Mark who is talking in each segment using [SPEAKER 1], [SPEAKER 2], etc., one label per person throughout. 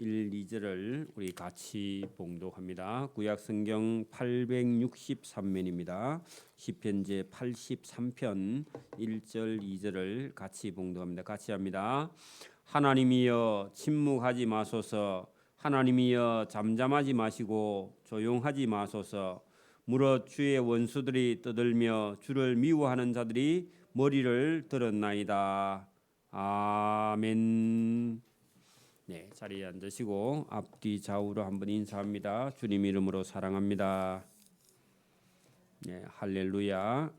[SPEAKER 1] 1, 2절을 우리 같이 봉독합니다. 구약 성경 863면입니다. 시편 제 83편 1절 2절을 같이 봉독합니다. 같이 합니다. 하나님이여 침묵하지 마소서. 하나님이여 잠잠하지 마시고 조용하지 마소서. 무릇 주의 원수들이 떠들며 주를 미워하는 자들이 머리를 들었나이다. 아멘. 네, 자리에 앉으시고 앞뒤 좌우로 한번 인사합니다. 주님 이름으로 사랑합니다. 네, 할렐루야.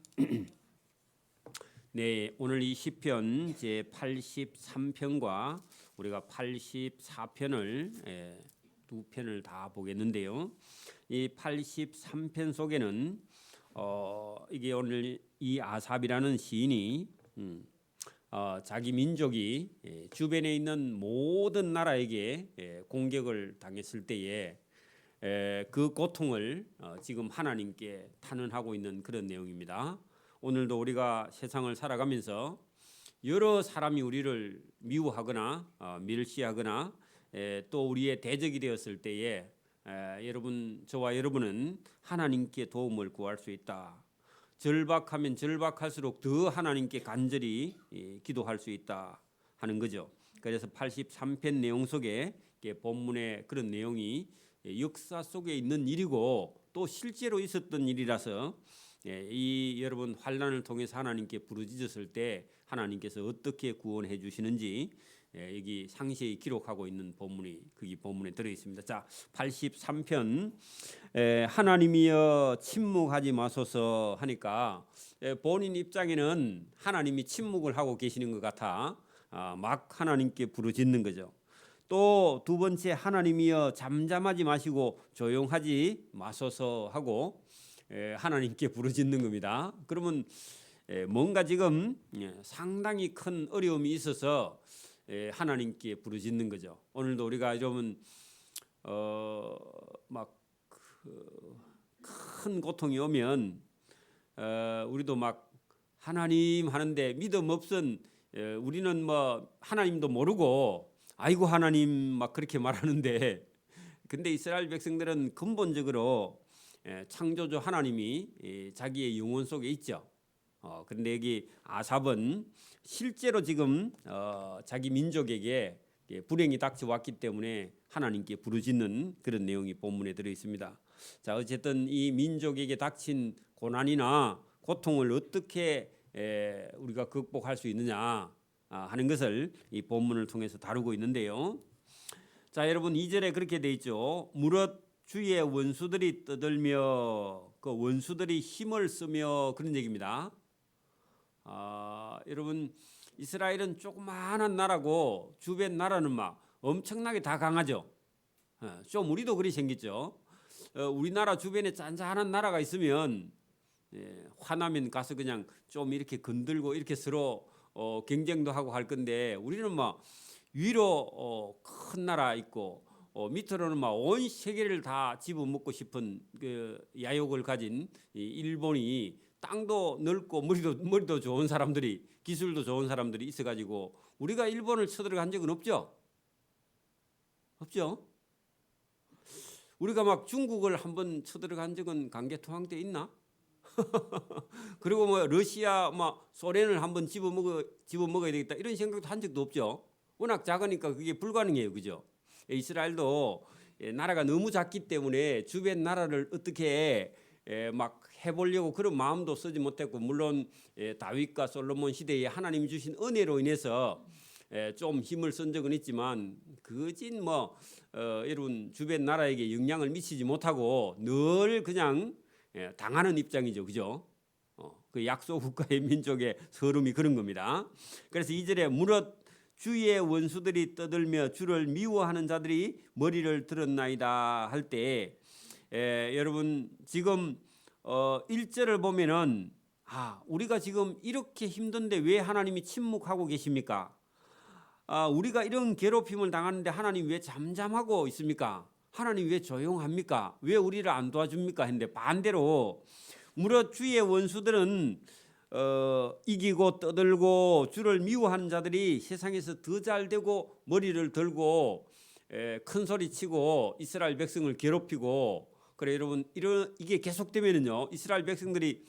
[SPEAKER 1] 네, 오늘 이 시편 제 83편과 우리가 84편을 두 편을 다 보겠는데요. 이 83편 속에는 이게 오늘 이 아삽이라는 시인이 자기 민족이 주변에 있는 모든 나라에게 공격을 당했을 때에 그 고통을 지금 하나님께 탄원하고 있는 그런 내용입니다. 오늘도 우리가 세상을 살아가면서 여러 사람이 우리를 미워하거나 멸시하거나 또 우리의 대적이 되었을 때에 여러분, 저와 여러분은 하나님께 도움을 구할 수 있다. 절박하면 절박할수록 더 하나님께 간절히 기도할 수 있다 하는 거죠. 그래서 83편 내용 속에 본문의 그런 내용이 역사 속에 있는 일이고 또 실제로 있었던 일이라서 이 여러분 환난을 통해서 하나님께 부르짖었을 때 하나님께서 어떻게 구원해 주시는지 여기 상세히 기록하고 있는 본문이 거기 본문에 들어 있습니다. 자, 83편 하나님이여 침묵하지 마소서 하니까 본인 입장에는 하나님이 침묵을 하고 계시는 것 같아 막 하나님께 부르짖는 거죠. 또 두 번째 하나님이여 잠잠하지 마시고 조용하지 마소서 하고 하나님께 부르짖는 겁니다. 그러면 뭔가 지금 상당히 큰 어려움이 있어서 하나님께 부르짖는 거죠. 오늘도 우리가 좀 막 큰 고통이 오면 우리도 막 하나님 하는데 믿음 없은 우리는 뭐 하나님도 모르고 아이고 하나님 막 그렇게 말하는데 근데 이스라엘 백성들은 근본적으로 창조주 하나님이 자기의 영혼 속에 있죠. 그런데 여기 아삽은 실제로 지금 자기 민족에게 불행이 닥쳐왔기 때문에 하나님께 부르짖는 그런 내용이 본문에 들어 있습니다. 자, 어쨌든 이 민족에게 닥친 고난이나 고통을 어떻게 우리가 극복할 수 있느냐 하는 것을 이 본문을 통해서 다루고 있는데요. 자, 여러분 2절에 그렇게 돼 있죠. 무릇 주의 원수들이 떠들며 그 원수들이 힘을 쓰며 그런 얘기입니다. 여러분 이스라엘은 조그마한 나라고 주변 나라는 막 엄청나게 다 강하죠. 좀 우리도 그리 생겼죠. 우리나라 주변에 짠짠한 나라가 있으면 화나면 가서 그냥 좀 이렇게 건들고 이렇게 서로 경쟁도 하고 할 건데 우리는 막 위로 큰 나라 있고 밑으로는 막 온 세계를 다 집어먹고 싶은 그 야욕을 가진 일본이 땅도 넓고 머리도 좋은 사람들이 기술도 좋은 사람들이 있어가지고 우리가 일본을 쳐들어간 적은 없죠. 없죠. 우리가 막 중국을 한번 쳐들어간 적은 강개토항 때 있나? 그리고 뭐 러시아, 막 소련을 한번 집어먹어야 되겠다 이런 생각도 한 적도 없죠. 워낙 작으니까 그게 불가능해요, 그죠? 이스라엘도 나라가 너무 작기 때문에 주변 나라를 어떻게 막 해보려고 그런 마음도 쓰지 못했고 물론 다윗과 솔로몬 시대에 하나님 주신 은혜로 인해서 좀 힘을 쓴 적은 있지만 그진 뭐 여러분 주변 나라에게 영향을 미치지 못하고 늘 그냥 당하는 입장이죠, 그죠? 그 약소 국가의 민족의 서름이 그런 겁니다. 그래서 2절에 무릇 주의 원수들이 떠들며 주를 미워하는 자들이 머리를 들었나이다 할 때 여러분 지금 1절을 보면은 우리가 지금 이렇게 힘든데 왜 하나님이 침묵하고 계십니까? 우리가 이런 괴롭힘을 당하는데 하나님 왜 잠잠하고 있습니까? 하나님 왜 조용합니까? 왜 우리를 안 도와줍니까? 했는데 반대로 무릇 주의 원수들은 이기고 떠들고 주를 미워하는 자들이 세상에서 더 잘되고 머리를 들고 큰 소리 치고 이스라엘 백성을 괴롭히고 그래 여러분 이게 계속되면은요 이스라엘 백성들이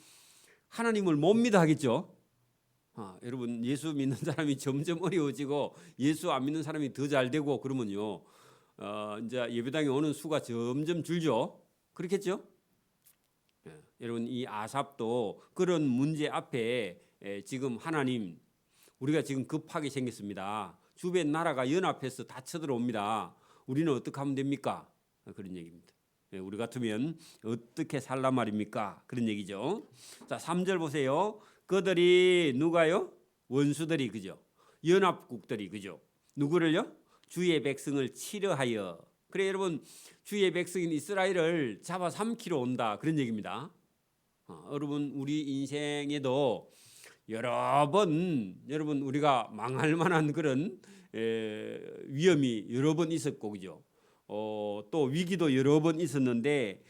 [SPEAKER 1] 하나님을 못 믿어 하겠죠. 여러분 예수 믿는 사람이 점점 어려워지고 예수 안 믿는 사람이 더 잘 되고 그러면요 이제 예배당에 오는 수가 점점 줄죠. 그렇겠죠? 여러분 이 아삽도 그런 문제 앞에 지금 하나님 우리가 지금 급하게 생겼습니다. 주변 나라가 연합해서 다 쳐들어옵니다. 우리는 어떻게 하면 됩니까? 그런 얘기입니다. 우리 같으면 어떻게 살란 말입니까? 그런 얘기죠. 자, 3절 보세요. 그들이 누가요? 원수들이 그죠? 연합국들이 그죠? 누구를요? 주의 백성을 치려하여. 그래 여러분 주의 백성인 이스라엘을 잡아삼키러 온다 그런 얘기입니다. 여러분 우리 인생에도 여러 번 여러분 우리가 망할 만한 그런 위험이 여러 번 있었고 그죠? 또 위기도 여러 번 있었는데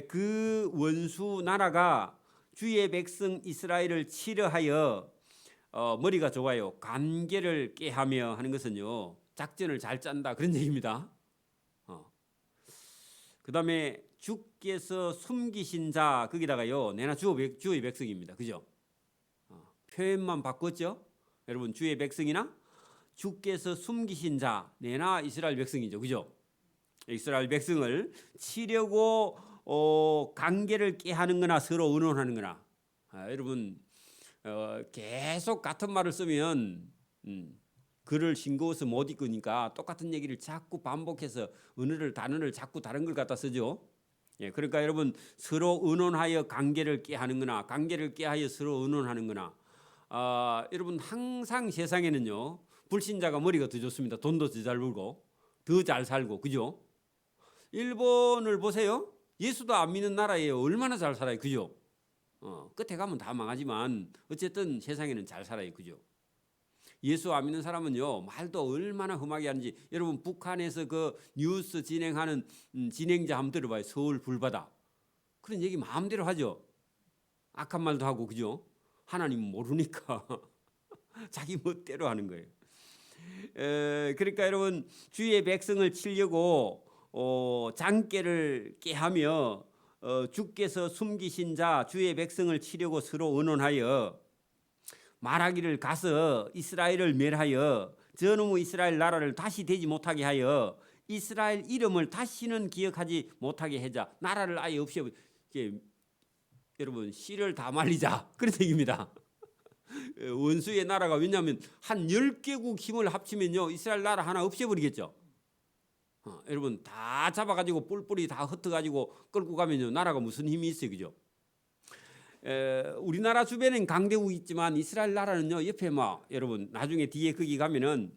[SPEAKER 1] 그 원수 나라가 주의 백성 이스라엘을 치려하여 머리가 좋아요. 관계를 깨하며 하는 것은요 작전을 잘 짠다 그런 얘기입니다. 그 다음에 주께서 숨기신 자 거기다가요 내나 주의 백성입니다. 그죠? 표현만 바꿨죠? 여러분 주의 백성이나 주께서 숨기신 자 내나 이스라엘 백성이죠. 그죠? 이스라엘 백성을 치려고 관계를 깨하는 거나 서로 의논하는 거나 여러분 계속 같은 말을 쓰면 글을 싱거워서 못 읽으니까 똑같은 얘기를 자꾸 반복해서 단어를 자꾸 다른 걸 갖다 쓰죠. 그러니까 여러분 서로 의논하여 관계를 깨하는 거나 관계를 깨하여 서로 의논하는 거나 여러분 항상 세상에는요 불신자가 머리가 더 좋습니다. 돈도 더 잘 벌고 더 잘 살고 그죠? 일본을 보세요. 예수도 안 믿는 나라예요. 얼마나 잘 살아요. 그죠? 끝에 가면 다 망하지만 어쨌든 세상에는 잘 살아요. 그죠? 예수 안 믿는 사람은요 말도 얼마나 험하게 하는지 여러분 북한에서 그 뉴스 진행하는 진행자 한번 들어봐요. 서울 불바다 그런 얘기 마음대로 하죠. 악한 말도 하고 그죠? 하나님 모르니까 자기 멋대로 하는 거예요. 그러니까 여러분 주의 백성을 치려고 장깨를 깨하며 주께서 숨기신 자 주의 백성을 치려고 서로 의논하여 말하기를 가서 이스라엘을 멸하여 저놈의 이스라엘 나라를 다시 되지 못하게 하여 이스라엘 이름을 다시는 기억하지 못하게 하자. 나라를 아예 없애버려. 여러분 씨를 다 말리자 그런 얘기입니다. 원수의 나라가 왜냐하면 한 10개국 힘을 합치면요 이스라엘 나라 하나 없애버리겠죠. 여러분 다 잡아가지고 뿔뿔이 다 흩어가지고 끌고 가면요 나라가 무슨 힘이 있어요. 그죠? 우리나라 주변엔 강대국이 있지만 이스라엘 나라는요 옆에 여러분 나중에 뒤에 거기 가면은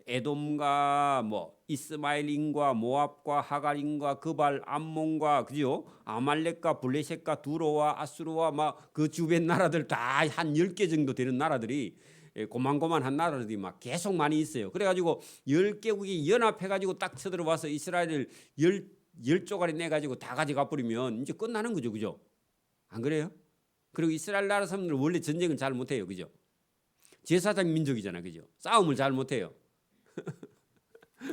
[SPEAKER 1] 에돔과 이스마엘인과 모압과 하갈인과 그발 암몬과 그죠? 아말렉과 블레셋과 두로와 아수르와 그 주변 나라들 다 한 10개 정도 되는 나라들이 고만고만한 나라들이 계속 많이 있어요. 그래가지고 10개국이 연합해가지고 딱 쳐들어와서 이스라엘을 열 조각이 내가지고 다 가져가 버리면 이제 끝나는 거죠. 그죠? 안 그래요? 그리고 이스라엘 나라 사람들은 원래 전쟁을 잘 못해요. 그죠? 제사장 민족이잖아. 그죠? 싸움을 잘 못해요.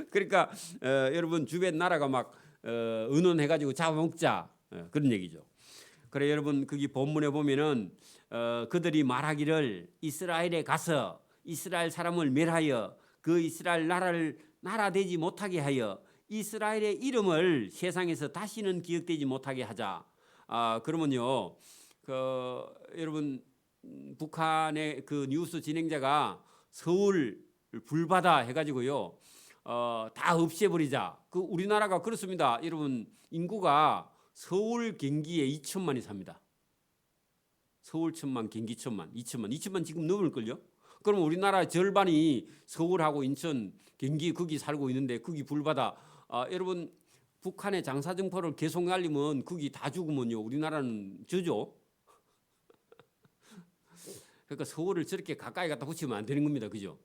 [SPEAKER 1] 그러니까 여러분 주변 나라가 의논해가지고 잡아먹자 그런 얘기죠. 그래 여러분 거기 본문에 보면은 그들이 말하기를 이스라엘에 가서 이스라엘 사람을 멸하여 그 이스라엘 나라를 나라 되지 못하게 하여 이스라엘의 이름을 세상에서 다시는 기억되지 못하게 하자. 그러면요 여러분 북한의 그 뉴스 진행자가 서울 불바다 해가지고요 다 없애버리자. 그 우리나라가 그렇습니다. 여러분 인구가 서울 경기에 2천만이 삽니다. 서울 1천만, 경기 1천만, 2천만 지금 넘을걸요. 그럼 우리나라 절반이 서울하고 인천, 경기 거기 살고 있는데 거기 불바다. 여러분 북한의 장사정포를 계속 날리면 거기 다 죽으면요 우리나라는 저죠. 그러니까 서울을 저렇게 가까이 갖다 붙이면 안 되는 겁니다. 그죠?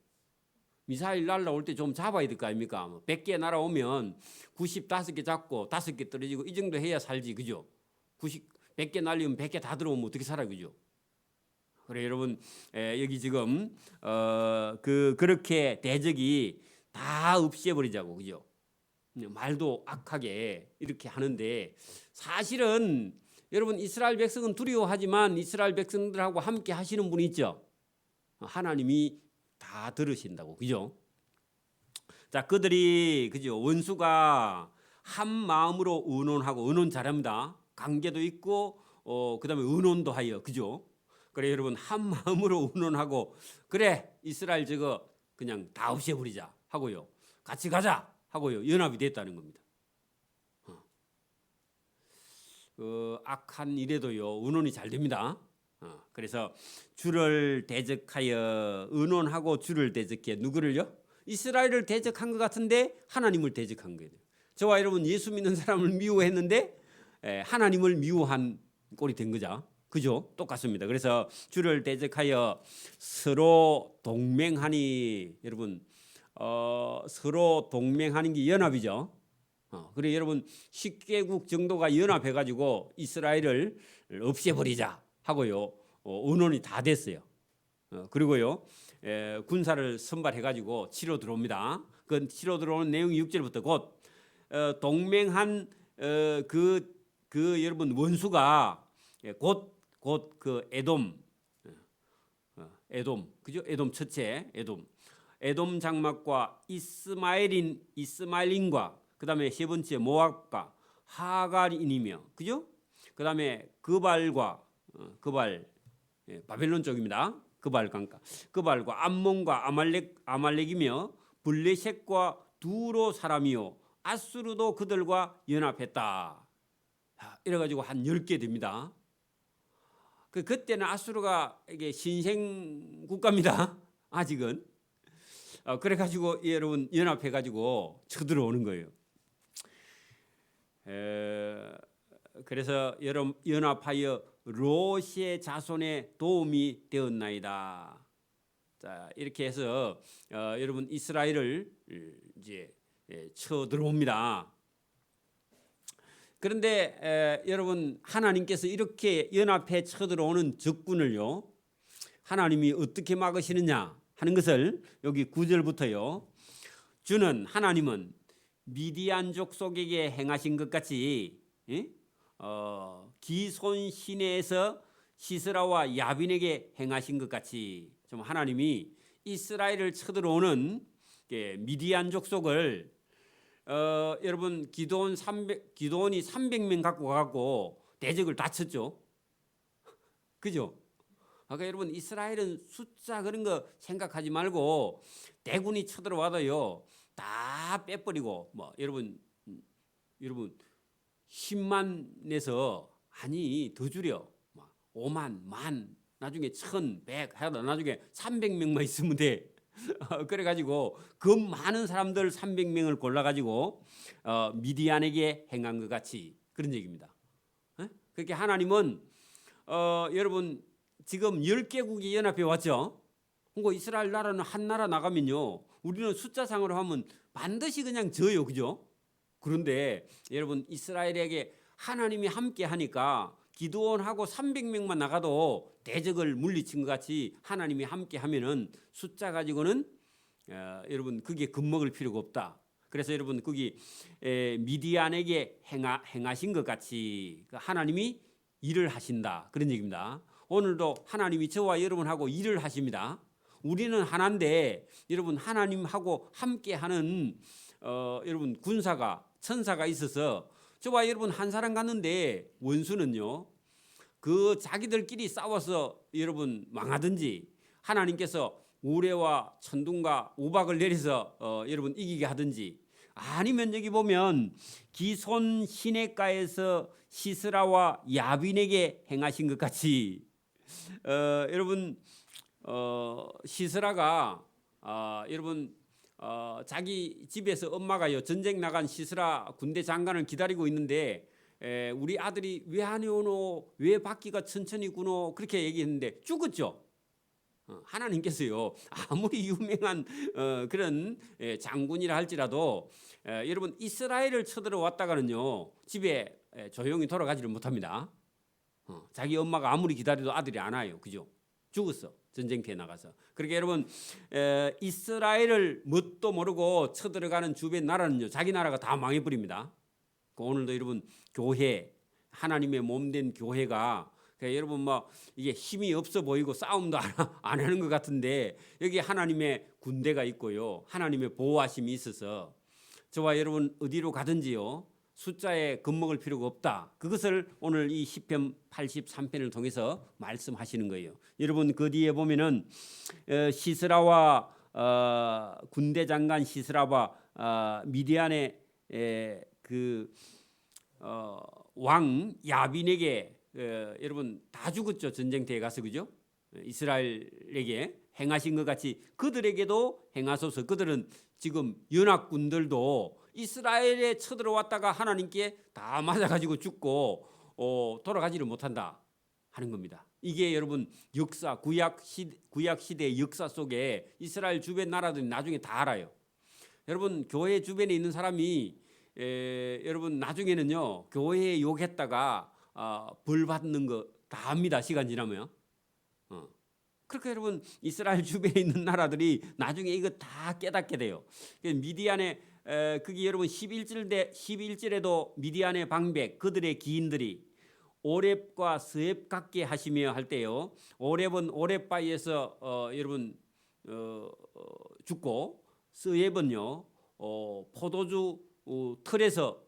[SPEAKER 1] 미사일 날라올 때 좀 잡아야 될 거 아닙니까? 100개 날아오면 95개 잡고 5개 떨어지고 이 정도 해야 살지. 그죠? 100개 날리면 100개 다 들어오면 어떻게 살아요. 그죠? 그래 여러분 여기 지금 그렇게 대적이 다 없애버리자고. 그죠? 말도 악하게 이렇게 하는데 사실은 여러분 이스라엘 백성은 두려워하지만 이스라엘 백성들하고 함께 하시는 분이 있죠. 하나님이 다 들으신다고. 그죠? 자, 그들이 그죠? 원수가 한 마음으로 의논하고 의논 잘합니다. 관계도 있고 그다음에 의논도 하여. 그죠? 그래 여러분 한 마음으로 의논하고 그래 이스라엘 저거 그냥 다 없애버리자 하고요. 같이 가자 하고요. 연합이 됐다는 겁니다. 악한 일에도요 의논이 잘 됩니다. 그래서 주를 대적하여 의논하고 주를 대적해 누구를요? 이스라엘을 대적한 것 같은데 하나님을 대적한 거예요. 저와 여러분 예수 믿는 사람을 미워했는데 하나님을 미워한 꼴이 된 거죠. 그죠? 똑같습니다. 그래서 주를 대적하여 서로 동맹하니 여러분 서로 동맹하는 게 연합이죠. 그래 여러분 10개국 정도가 연합해 가지고 이스라엘을 없애버리자 하고요. 의논이 다 됐어요. 그리고요 군사를 선발해 가지고 치러 들어옵니다. 그 치러 들어오는 내용이 6절부터 곧 동맹한 그 여러분 원수가 곧 그 에돔 그죠? 에돔 첫째 에돔 장막과 이스마엘인과 그다음에 세 번째 모압과 하갈인이며 그죠? 그다음에 그발과 바벨론 쪽입니다. 그발과 암몬과 아말렉이며 블레셋과 두로 사람이요 아수르도 그들과 연합했다. 이래 가지고 한 10개 됩니다. 그때는 아수르가 이게 신생 국가입니다. 아직은. 그래 가지고 여러분 연합해 가지고 쳐들어오는 거예요. 그래서 여러분 연합하여 롯의 자손의 도움이 되었나이다. 자, 이렇게 해서 여러분 이스라엘을 이제 쳐들어옵니다. 그런데 여러분 하나님께서 이렇게 연합해 쳐들어오는 적군을요 하나님이 어떻게 막으시느냐 하는 것을 여기 9절부터요 주는 하나님은 미디안 족속에게 행하신 것 같이 기손 시내에서 시스라와 야빈에게 행하신 것 같이 좀 하나님이 이스라엘을 쳐들어오는 미디안 족속을 여러분 기도원이 300명 갖고 가고 대적을 다 쳤죠. 그죠? 아까 여러분 이스라엘은 숫자 그런 거 생각하지 말고 대군이 쳐들어와도요 다 빼버리고 뭐 여러분 10만에서 아니 더 줄여 5만 만 나중에 1,100 하다 나중에 300명만 있으면 돼. 그래가지고 그 많은 사람들 300명을 골라가지고 미디안에게 행한 것 같이 그런 얘기입니다. 그렇게 하나님은 여러분 지금 10개국이 연합해 왔죠. 그리고 이스라엘 나라는 한 나라 나가면요 우리는 숫자상으로 하면 반드시 그냥 져요. 그죠? 그런데 여러분 이스라엘에게 하나님이 함께 하니까 기드온하고 300명만 나가도 대적을 물리친 것 같이 하나님이 함께 하면은 숫자 가지고는 여러분 그게 겁먹을 필요가 없다. 그래서 여러분 거기 미디안에게 행하신 것 같이 하나님이 일을 하신다 그런 얘기입니다. 오늘도 하나님이 저와 여러분하고 일을 하십니다. 우리는 하나인데 여러분 하나님하고 함께하는 여러분 군사가 천사가 있어서 저와 여러분 한 사람 갔는데 원수는요 그 자기들끼리 싸워서 여러분 망하든지 하나님께서 우레와 천둥과 우박을 내려서 여러분 이기게 하든지 아니면 여기 보면 기손 시내가에서 시스라와 야빈에게 행하신 것 같이 여러분 시스라가 여러분 자기 집에서 엄마가요 전쟁 나간 시스라 군대 장관을 기다리고 있는데 우리 아들이 왜 안 오노 왜 바퀴가 천천히 구노 그렇게 얘기했는데 죽었죠. 하나님께서요 아무리 유명한 그런 장군이라 할지라도 여러분 이스라엘을 쳐들어왔다가는요 집에 조용히 돌아가지를 못합니다. 자기 엄마가 아무리 기다려도 아들이 안 와요. 그죠? 죽었어. 전쟁터에 나가서. 그러니까 여러분 이스라엘을 뭣도 모르고 쳐들어가는 주변 나라는요, 자기 나라가 다 망해버립니다. 오늘도 여러분 교회, 하나님의 몸된 교회가, 그러니까 여러분 뭐 이게 힘이 없어 보이고 싸움도 안 하는 것 같은데, 여기 하나님의 군대가 있고요, 하나님의 보호하심이 있어서 저와 여러분 어디로 가든지요, 숫자에 겁먹을 필요가 없다. 그것을 오늘 이 시편 83편을 통해서 말씀하시는 거예요. 여러분 그 뒤에 보면은 시스라와 군대 장관 시스라와 미디안의 왕 야빈에게 여러분 다 죽었죠. 전쟁터에 가서, 그죠? 이스라엘에게 행하신 것 같이 그들에게도 행하소서. 그들은 지금 연합군들도 이스라엘에 쳐들어왔다가 하나님께 다 맞아가지고 죽고 돌아가지를 못한다 하는 겁니다. 이게 여러분 역사, 구약 시대의 역사 속에 이스라엘 주변 나라들이 나중에 다 알아요. 여러분 교회 주변에 있는 사람이 여러분 나중에는요, 교회에 욕했다가 벌 받는 거 다 합니다. 시간 지나면. 그렇게 여러분 이스라엘 주변에 있는 나라들이 나중에 이거 다 깨닫게 돼요. 미디안의 그게 여러분 11절에도 미디안의 방백, 그들의 기인들이 오렙과 스웹 같게 하시며 할 때요, 오렙은 오렙바위에서 여러분 죽고, 스웹은요 포도주 틀에서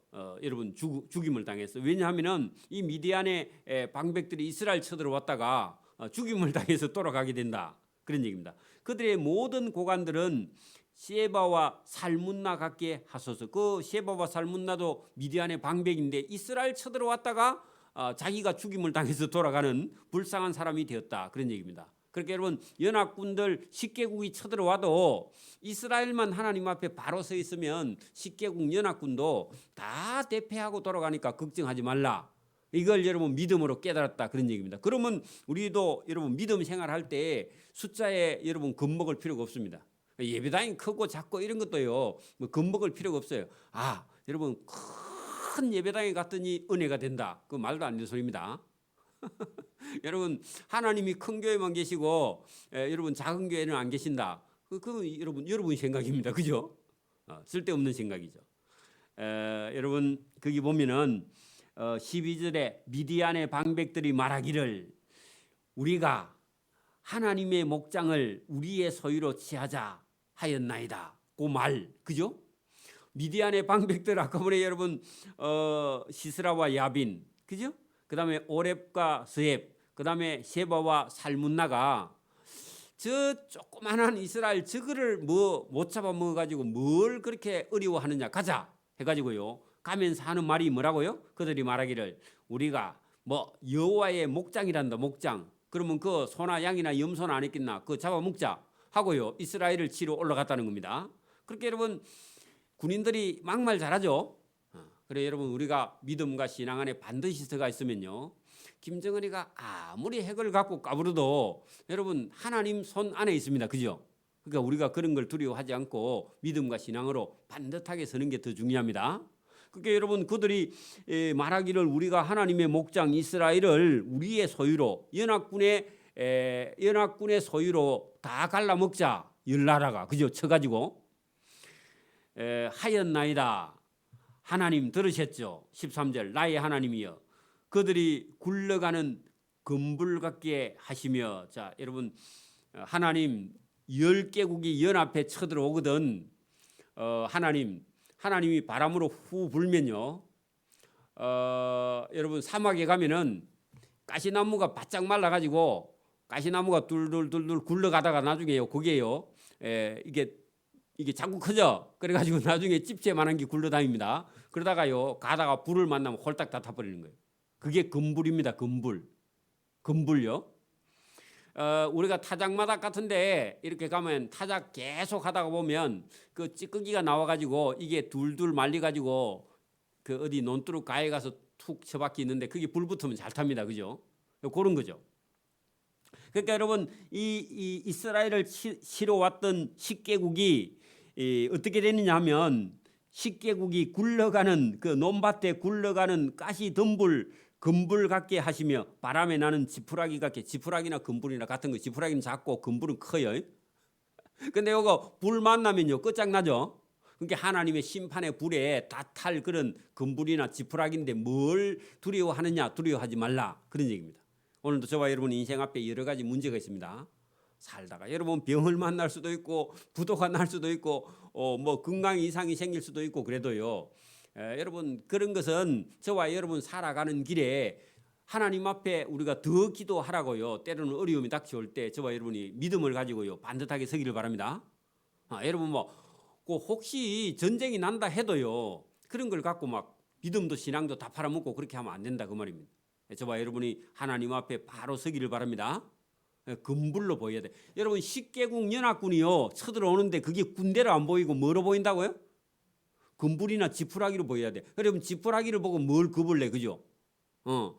[SPEAKER 1] 여러분 죽임을 당했어요. 왜냐하면은 이 미디안의 방백들이 이스라엘 쳐들어왔다가 죽임을 당해서 돌아가게 된다, 그런 얘기입니다. 그들의 모든 고관들은 셰바와 살문나 같게 하소서. 그 셰바와 살문나도 미디안의 방백인데 이스라엘 쳐들어왔다가 자기가 죽임을 당해서 돌아가는 불쌍한 사람이 되었다, 그런 얘기입니다. 그렇게 여러분 연합군들 10개국이 쳐들어와도 이스라엘만 하나님 앞에 바로 서 있으면 10개국 연합군도 다 대패하고 돌아가니까 걱정하지 말라. 이걸 여러분 믿음으로 깨달았다, 그런 얘기입니다. 그러면 우리도 여러분 믿음 생활할 때 숫자에 여러분 겁먹을 필요가 없습니다. 예배당이 크고 작고 이런 것도요 뭐 겁먹을 필요가 없어요. 여러분 큰 예배당에 갔더니 은혜가 된다, 그 말도 안 되는 소리입니다. 여러분 하나님이 큰 교회만 계시고 여러분 작은 교회는 안 계신다, 그건 여러분 생각입니다. 그죠? 쓸데없는 생각이죠. 여러분 거기 보면은 12절에 미디안의 방백들이 말하기를 우리가 하나님의 목장을 우리의 소유로 취하자 하였나이다, 그 말, 그죠? 미디안의 방백들 아까 보니 여러분 시스라와 야빈, 그죠? 그 다음에 오렙과 스웹, 그 다음에 셰바와 살문나가 저 조그만한 이스라엘 저거를 뭐 못 잡아먹어가지고 뭘 그렇게 어려워하느냐, 가자 해가지고요 가면서 하는 말이 뭐라고요? 그들이 말하기를 우리가 뭐 여호와의 목장이란다, 목장. 그러면 그 소나 양이나 염소나 안 했겠나, 그거 잡아먹자 하고요 이스라엘을 치러 올라갔다는 겁니다. 그렇게 여러분 군인들이 막말 잘하죠. 그래 여러분 우리가 믿음과 신앙 안에 반드시 들어가 있으면요, 김정은이가 아무리 핵을 갖고 까부러도 여러분 하나님 손 안에 있습니다. 그죠? 그러니까 우리가 그런 걸 두려워하지 않고 믿음과 신앙으로 반듯하게 서는 게 더 중요합니다. 그러니까 여러분 그들이 말하기를 우리가 하나님의 목장 이스라엘을 우리의 소유로, 연합군의 소유로 다 갈라먹자, 열나라가, 그죠? 쳐가지고 하였나이다. 하나님 들으셨죠? 13절 나의 하나님이여 그들이 굴러가는 금불 같게 하시며. 자 여러분 하나님 10개국이 연합해 쳐들어오거든. 하나님이 바람으로 후 불면요 여러분 사막에 가면은 가시나무가 바짝 말라가지고 가시나무가 둘둘둘둘 굴러가다가 나중에요 거기에요 이게 자꾸 커져. 그래가지고 나중에 집채만한 게 굴러다닙니다. 그러다가요 가다가 불을 만나면 홀딱 다 타버리는 거예요. 그게 금불입니다. 금불요. 우리가 타작마당 같은데 이렇게 가면 타작 계속 하다가 보면 그 찌꺼기가 나와가지고 이게 둘둘 말려가지고 그 어디 논두룩 가에 가서 툭 처박혀 있는데 그게 불 붙으면 잘 탑니다. 그죠? 그런 거죠. 그러니까 여러분 이 이스라엘을 치러 왔던 10개국이 어떻게 되느냐 하면 10개국이 굴러가는 그 논밭에 굴러가는 가시 덤불 금불 같게 하시며 바람에 나는 지푸라기 같게. 지푸라기나 금불이나 같은 거. 지푸라기는 작고 금불은 커요. 근데 이거 불 만나면요 끝장나죠. 그러니까 하나님의 심판의 불에 다 탈 그런 금불이나 지푸라기인데 뭘 두려워하느냐. 두려워하지 말라 그런 얘기입니다. 오늘도 저와 여러분 인생 앞에 여러 가지 문제가 있습니다. 살다가 여러분 병을 만날 수도 있고 부도가 날 수도 있고 뭐 건강 이상이 생길 수도 있고 그래도요. 여러분 그런 것은 저와 여러분 살아가는 길에 하나님 앞에 우리가 더 기도하라고요. 때로는 어려움이 닥쳐올 때 저와 여러분이 믿음을 가지고요 반듯하게 서기를 바랍니다. 여러분 그 혹시 전쟁이 난다 해도요 그런 걸 갖고 막 믿음도 신앙도 다 팔아먹고 그렇게 하면 안 된다 그 말입니다. 저와 여러분이 하나님 앞에 바로 서기를 바랍니다. 금불로 보여야 돼. 여러분 10개국 연합군이요 쳐들어오는데 그게 군대로 안 보이고 뭐로 보인다고요? 금불이나 지푸라기로 보여야 돼. 여러분 지푸라기를 보고 뭘 겁을 내, 그죠?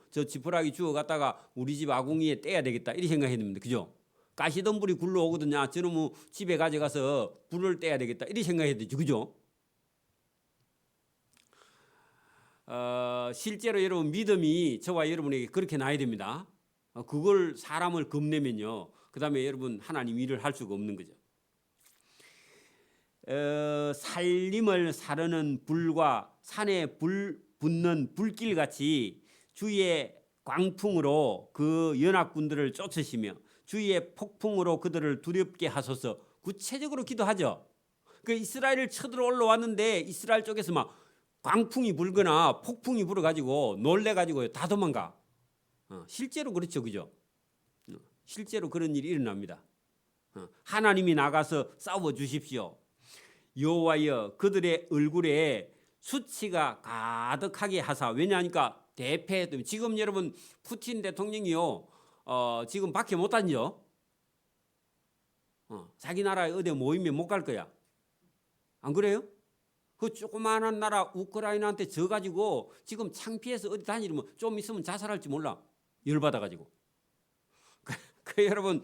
[SPEAKER 1] 저 지푸라기 주워 갖다가 우리 집 아궁이에 떼야 되겠다 이렇게 생각했는데, 그죠? 가시덤불이 굴러오거든요. 저놈 집에 가져가서 불을 떼야 되겠다 이렇게 생각해야 되죠, 그죠? 실제로 여러분 믿음이 저와 여러분에게 그렇게 나야 됩니다. 그걸 사람을 겁내면요, 그 다음에 여러분 하나님 일을 할 수가 없는 거죠. 살림을 사르는 불과 산에 불 붙는 불길같이 주의 광풍으로 그 연합군들을 쫓으시며 주의 폭풍으로 그들을 두렵게 하소서. 구체적으로 기도하죠. 그 이스라엘을 쳐들어 올라왔는데 이스라엘 쪽에서 막 광풍이 불거나 폭풍이 불어가지고 놀래가지고 다 도망가. 실제로 그렇죠, 그죠? 실제로 그런 일이 일어납니다. 하나님이 나가서 싸워 주십시오. 여호와여 그들의 얼굴에 수치가 가득하게 하사. 왜냐하니까 대패 때문에. 지금 여러분 푸틴 대통령이요 지금 밖에 못 다니죠. 자기 나라에 어디 모이면 못 갈 거야. 안 그래요? 그 조그마한 나라 우크라이나한테 져가지고 지금 창피해서 어디 다니면 좀 있으면 자살할지 몰라. 열받아가지고. 여러분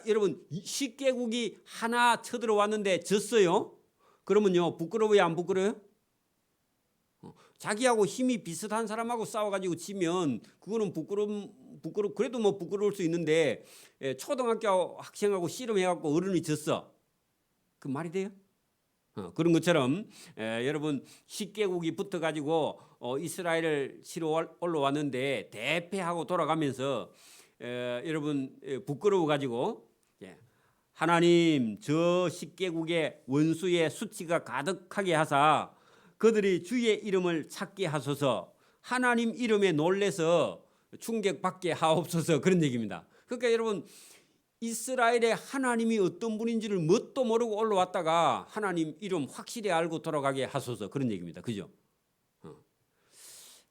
[SPEAKER 1] 여러분 10개국이 하나 쳐들어왔는데 졌어요. 그러면요 부끄러워요 안 부끄러워요? 자기하고 힘이 비슷한 사람하고 싸워가지고 지면 그거는 그래도 뭐 부끄러울 수 있는데 초등학교 학생하고 씨름해갖고 어른이 졌어. 그 말이 돼요? 그런 것처럼 여러분 10개국이 붙어가지고 이스라엘을 치러 올라왔는데 대패하고 돌아가면서 여러분 부끄러워 가지고 하나님 저 10개국의 원수의 수치가 가득하게 하사 그들이 주의 이름을 찾게 하소서. 하나님 이름에 놀래서 충격받게 하옵소서. 그런 얘기입니다. 그러니까 여러분 이스라엘의 하나님이 어떤 분인지를 뭣도 모르고 올라왔다가 하나님 이름 확실히 알고 돌아가게 하소서. 그런 얘기입니다. 그죠?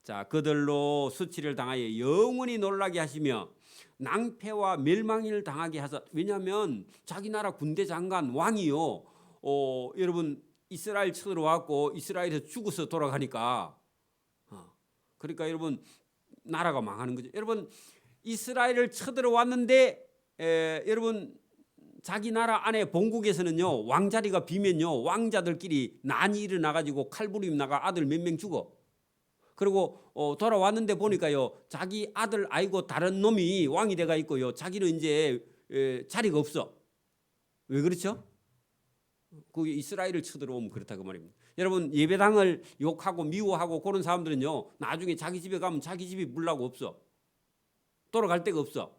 [SPEAKER 1] 자, 그들로 수치를 당하여 영원히 놀라게 하시며 낭패와 멸망을 당하게 하사. 왜냐하면 자기 나라 군대 장관 왕이요 여러분 이스라엘 쳐들어왔고 이스라엘에서 죽어서 돌아가니까 그러니까 여러분 나라가 망하는 거죠. 여러분 이스라엘을 쳐들어왔는데 여러분 자기 나라 안에 본국에서는요 왕자리가 비면요 왕자들끼리 난이 일어나가지고 칼부림 나가 아들 몇 명 죽어. 그리고 돌아왔는데 보니까요 자기 아들 아이고 다른 놈이 왕이 돼가 있고요 자기는 이제 자리가 없어. 왜 그렇죠? 그 이스라엘을 쳐들어오면 그렇다고 말입니다. 여러분 예배당을 욕하고 미워하고 그런 사람들은요 나중에 자기 집에 가면 자기 집이 물라고 없어. 돌아갈 데가 없어.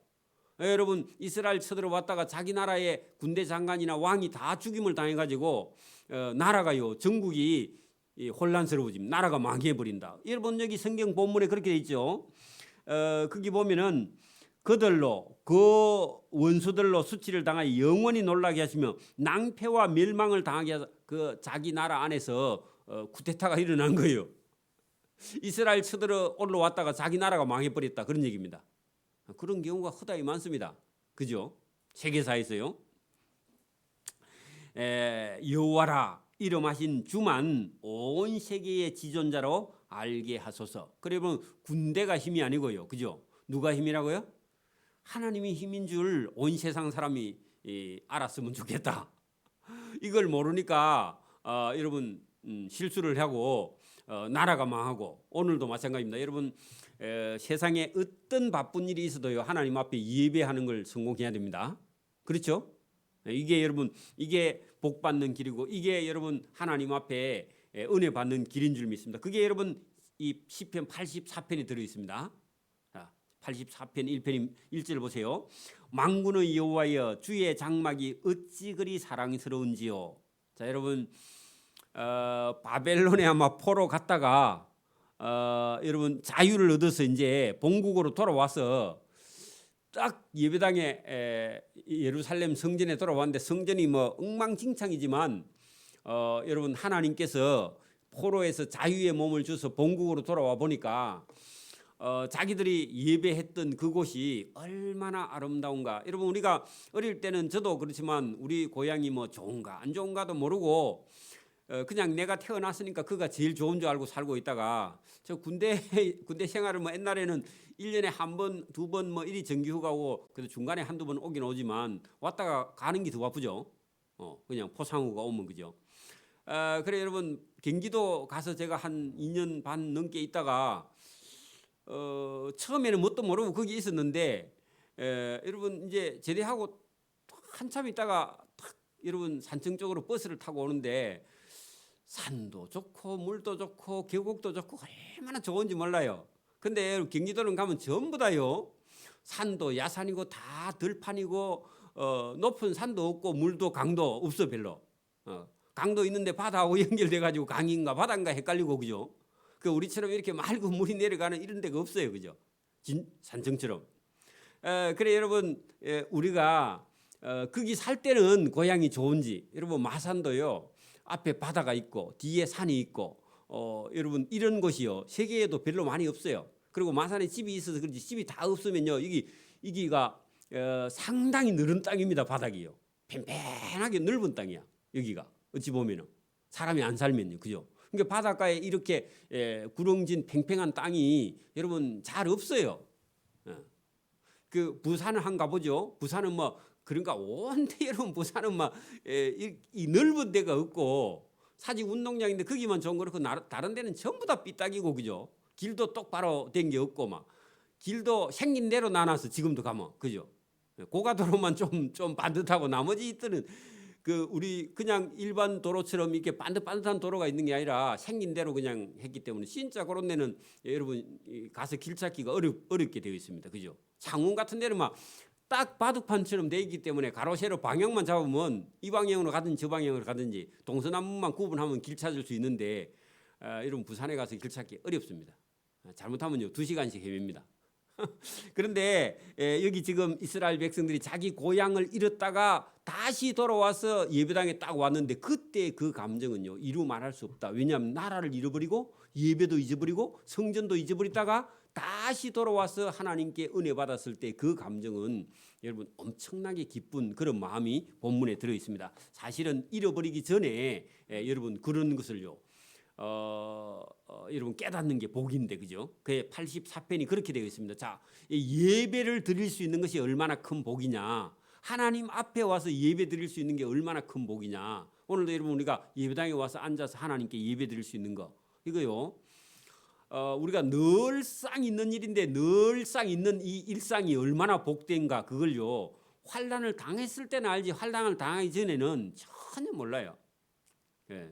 [SPEAKER 1] 여러분 이스라엘 쳐들어왔다가 자기 나라의 군대 장관이나 왕이 다 죽임을 당해가지고 나라가요 전국이 혼란스러워집니다. 나라가 망해버린다. 여러분 여기 성경 본문에 그렇게 돼 있죠. 거기 보면은 그들로 그 원수들로 수치를 당하여 영원히 놀라게 하시며 낭패와 멸망을 당하게 해서 그 자기 나라 안에서 쿠데타가 일어난 거예요. 이스라엘 쳐들어 올라왔다가 자기 나라가 망해버렸다 그런 얘기입니다. 그런 경우가 허다히 많습니다. 그죠? 세계사에서요. 여호와라 이름하신 주만 온 세계의 지존자로 알게 하소서. 그러면 군대가 힘이 아니고요. 그죠? 누가 힘이라고요? 하나님이 힘인 줄 온 세상 사람이 알았으면 좋겠다. 이걸 모르니까 여러분 실수를 하고 나라가 망하고 오늘도 마찬가지입니다. 여러분 세상에 어떤 바쁜 일이 있어도요 하나님 앞에 예배하는 걸 성공해야 됩니다. 그렇죠? 이게 여러분 이게 복 받는 길이고 이게 여러분 하나님 앞에 은혜 받는 길인 줄 믿습니다. 그게 여러분 이 시편 84편에 들어 있습니다. 84편 1편 1절 보세요. 만군의 여호와여 주의 장막이 어찌 그리 사랑스러운지요. 자 여러분 바벨론에 아마 포로 갔다가 여러분 자유를 얻어서 이제 본국으로 돌아와서 딱 예배당에 예루살렘 성전에 돌아왔는데 성전이 뭐 엉망진창이지만 여러분 하나님께서 포로에서 자유의 몸을 주서 본국으로 돌아와 보니까 자기들이 예배했던 그곳이 얼마나 아름다운가. 여러분 우리가 어릴 때는 저도 그렇지만 우리 고향이 뭐 좋은가 안 좋은가도 모르고 그냥 내가 태어났으니까 그가 제일 좋은 줄 알고 살고 있다가 저 군대 생활을 뭐 옛날에는 1년에 한 번, 두 번 뭐 이리 정기휴가 오고 그래도 중간에 한두 번 오긴 오지만 왔다가 가는 게 더 바쁘죠. 그냥 포상휴가 오면 그죠. 그래 여러분 경기도 가서 제가 한 2년 반 넘게 있다가 처음에는 뭣도 모르고 거기 있었는데 여러분 이제 제대하고 한참 있다가 탁 여러분 산청 쪽으로 버스를 타고 오는데 산도 좋고 물도 좋고 계곡도 좋고 얼마나 좋은지 몰라요. 근데 경기도는 가면 전부 다요 산도 야산이고 다 들판이고 높은 산도 없고 물도 강도 없어 별로. 강도 있는데 바다하고 연결돼 가지고 강인가 바다인가 헷갈리고 그죠. 그 우리처럼 이렇게 맑은 물이 내려가는 이런 데가 없어요 그죠. 산청처럼. 그래 여러분 우리가 거기 살 때는 고향이 좋은지 여러분 마산도요 앞에 바다가 있고 뒤에 산이 있고 여러분 이런 곳이요 세계에도 별로 많이 없어요. 그리고 마산에 집이 있어서 그렇지 집이 다 없으면요 여기가 상당히 넓은 땅입니다. 바닥이요 팽팽하게 넓은 땅이야. 여기가 어찌 보면은 사람이 안 살면요 그죠. 그러니까 바닷가에 이렇게 구렁진 팽팽한 땅이 여러분 잘 없어요. 그 부산은 한가 보죠. 부산은 뭐 그러니까 온데 여러분 부산은 막 이 넓은 데가 없고 사직 운동장인데 거기만 좋은 거고 다른 데는 전부 다 삐딱이고 그죠. 길도 똑바로 된 게 없고 막 길도 생긴 대로 나눠서 지금도 가면 그죠. 고가도로만 좀 반듯하고 나머지 있들은 그 우리 그냥 일반 도로처럼 이렇게 반듯반듯한 도로가 있는 게 아니라 생긴 대로 그냥 했기 때문에 진짜 그런 데는 여러분 가서 길 찾기가 어렵게 되어 있습니다. 그죠. 창원 같은 데는 막 딱 바둑판처럼 되어 있기 때문에 가로 세로 방향만 잡으면 이 방향으로 가든지 저 방향으로 가든지 동서남북만 구분하면 길 찾을 수 있는데 여러분 부산에 가서 길 찾기 어렵습니다. 잘못하면요 2시간씩 헤맵니다. 그런데 여기 지금 이스라엘 백성들이 자기 고향을 잃었다가 다시 돌아와서 예배당에 딱 왔는데 그때 그 감정은요 이루 말할 수 없다. 왜냐하면 나라를 잃어버리고 예배도 잊어버리고 성전도 잊어버리다가 다시 돌아와서 하나님께 은혜 받았을 때 그 감정은 여러분 엄청나게 기쁜 그런 마음이 본문에 들어 있습니다. 사실은 잃어버리기 전에 여러분 그런 것을요 여러분 깨닫는 게 복인데 그죠? 그의 84편이 그렇게 되어 있습니다. 자, 예배를 드릴 수 있는 것이 얼마나 큰 복이냐? 하나님 앞에 와서 예배 드릴 수 있는 게 얼마나 큰 복이냐? 오늘도 여러분 우리가 예배당에 와서 앉아서 하나님께 예배 드릴 수 있는 거 이거요. 우리가 늘상 있는 일인데 늘상 있는 이 일상이 얼마나 복된가 그걸요. 환난을 당했을 때는 알지 환난을 당하기 전에는 전혀 몰라요.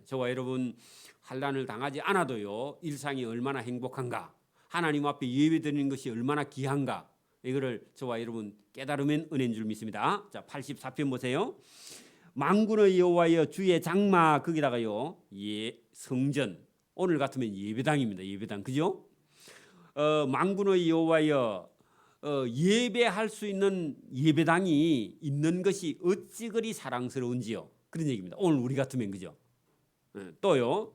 [SPEAKER 1] 저와 여러분 환난을 당하지 않아도요 일상이 얼마나 행복한가 하나님 앞에 예배드리는 것이 얼마나 귀한가 이거를 저와 여러분 깨달으면 은혜인 줄 믿습니다. 자 84편 보세요. 만군의 여호와여 주의 장막 거기다가요 성전 오늘 같으면 예배당입니다. 예배당 그죠? 만군의 여호와여 예배할 수 있는 예배당이 있는 것이 어찌 그리 사랑스러운지요. 그런 얘기입니다. 오늘 우리 같으면 그죠? 또요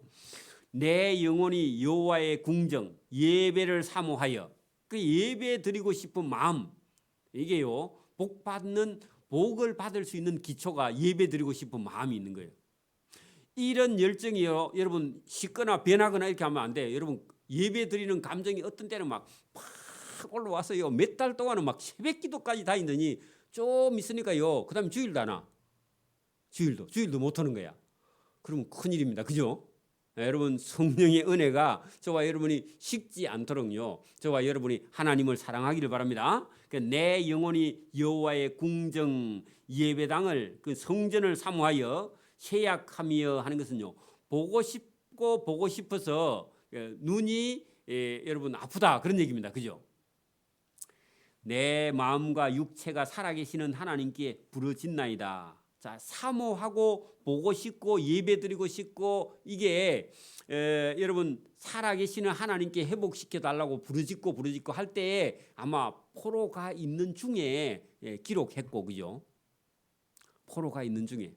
[SPEAKER 1] 내 영혼이 여호와의 궁정 예배를 사모하여 그 예배 드리고 싶은 마음 이게요 복을 받을 수 있는 기초가 예배 드리고 싶은 마음이 있는 거예요. 이런 열정이요 여러분 식거나 변하거나 이렇게 하면 안 돼요. 여러분 예배 드리는 감정이 어떤 때는 막 올라와서요 몇 달 동안은 막 새벽기도까지 다니더니 좀 있으니까요 그다음에 주일도 안 와. 주일도 못 오는 거야. 그러면 큰일입니다. 그죠? 여러분 성령의 은혜가 저와 여러분이 식지 않도록요. 저와 여러분이 하나님을 사랑하기를 바랍니다. 내 영혼이 여호와의 궁정 예배당을 그 성전을 사모하여 세약하며 하는 것은요. 보고 싶고 보고 싶어서 눈이 여러분 아프다 그런 얘기입니다. 그죠? 내 마음과 육체가 살아계시는 하나님께 부르짖나이다. 자, 사모하고 보고 싶고 예배드리고 싶고 이게 여러분 살아계시는 하나님께 회복시켜 달라고 부르짖고 할 때에 아마 포로가 있는 중에 기록했고 그죠? 포로가 있는 중에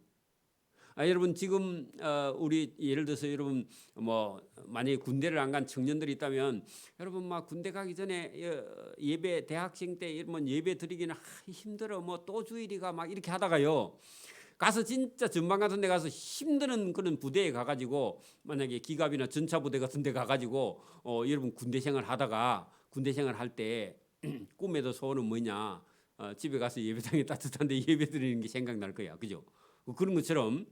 [SPEAKER 1] 여러분 지금 우리 예를 들어서 여러분 뭐 만약에 군대를 안 간 청년들이 있다면 여러분 막 군대 가기 전에 예배 대학생 때 여러분 예배 드리기는 힘들어 뭐 또 주일이가 막 이렇게 하다가요 가서 진짜 전방 같은 데 가서 힘드는 그런 부대에 가가지고 만약에 기갑이나 전차부대 같은 데 가가지고 여러분 군대 생활 하다가 군대 생활 할 때 꿈에도 소원은 뭐냐 집에 가서 예배당에 따뜻한데 예배 드리는 게 생각날 거야 그죠? 그런 것처럼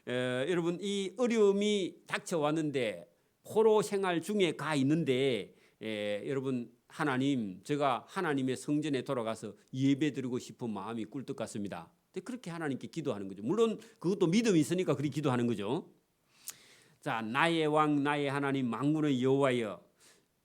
[SPEAKER 1] 여러분 이 어려움이 닥쳐왔는데 포로 생활 중에 가 있는데 여러분 하나님 제가 하나님의 성전에 돌아가서 예배드리고 싶은 마음이 꿀떡 같습니다. 그렇게 하나님께 기도하는 거죠. 물론 그것도 믿음이 있으니까 그렇게 기도하는 거죠. 자, 나의 왕 나의 하나님 만군의 여호와여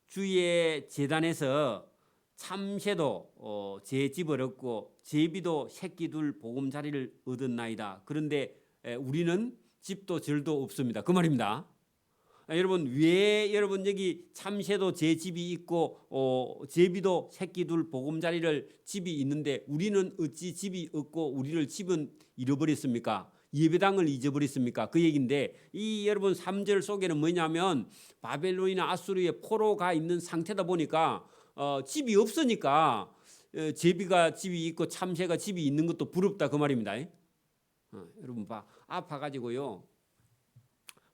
[SPEAKER 1] 주의 제단에서 참새도 제 집을 얻고 제비도 새끼 둘 보금자리를 얻었나이다. 그런데 우리는 집도 절도 없습니다. 그 말입니다. 여러분 왜 여러분 여기 참새도 제 집이 있고 제비도 새끼 둘 보금자리를 집이 있는데 우리는 어찌 집이 없고 우리를 집은 잃어버렸습니까? 예배당을 잊어버렸습니까? 그 얘기인데 이 여러분 3절 속에는 뭐냐면 바벨론이나 아수르의 포로가 있는 상태다 보니까 집이 없으니까 제비가 집이 있고 참새가 집이 있는 것도 부럽다 그 말입니다. 여러분 아파가지고요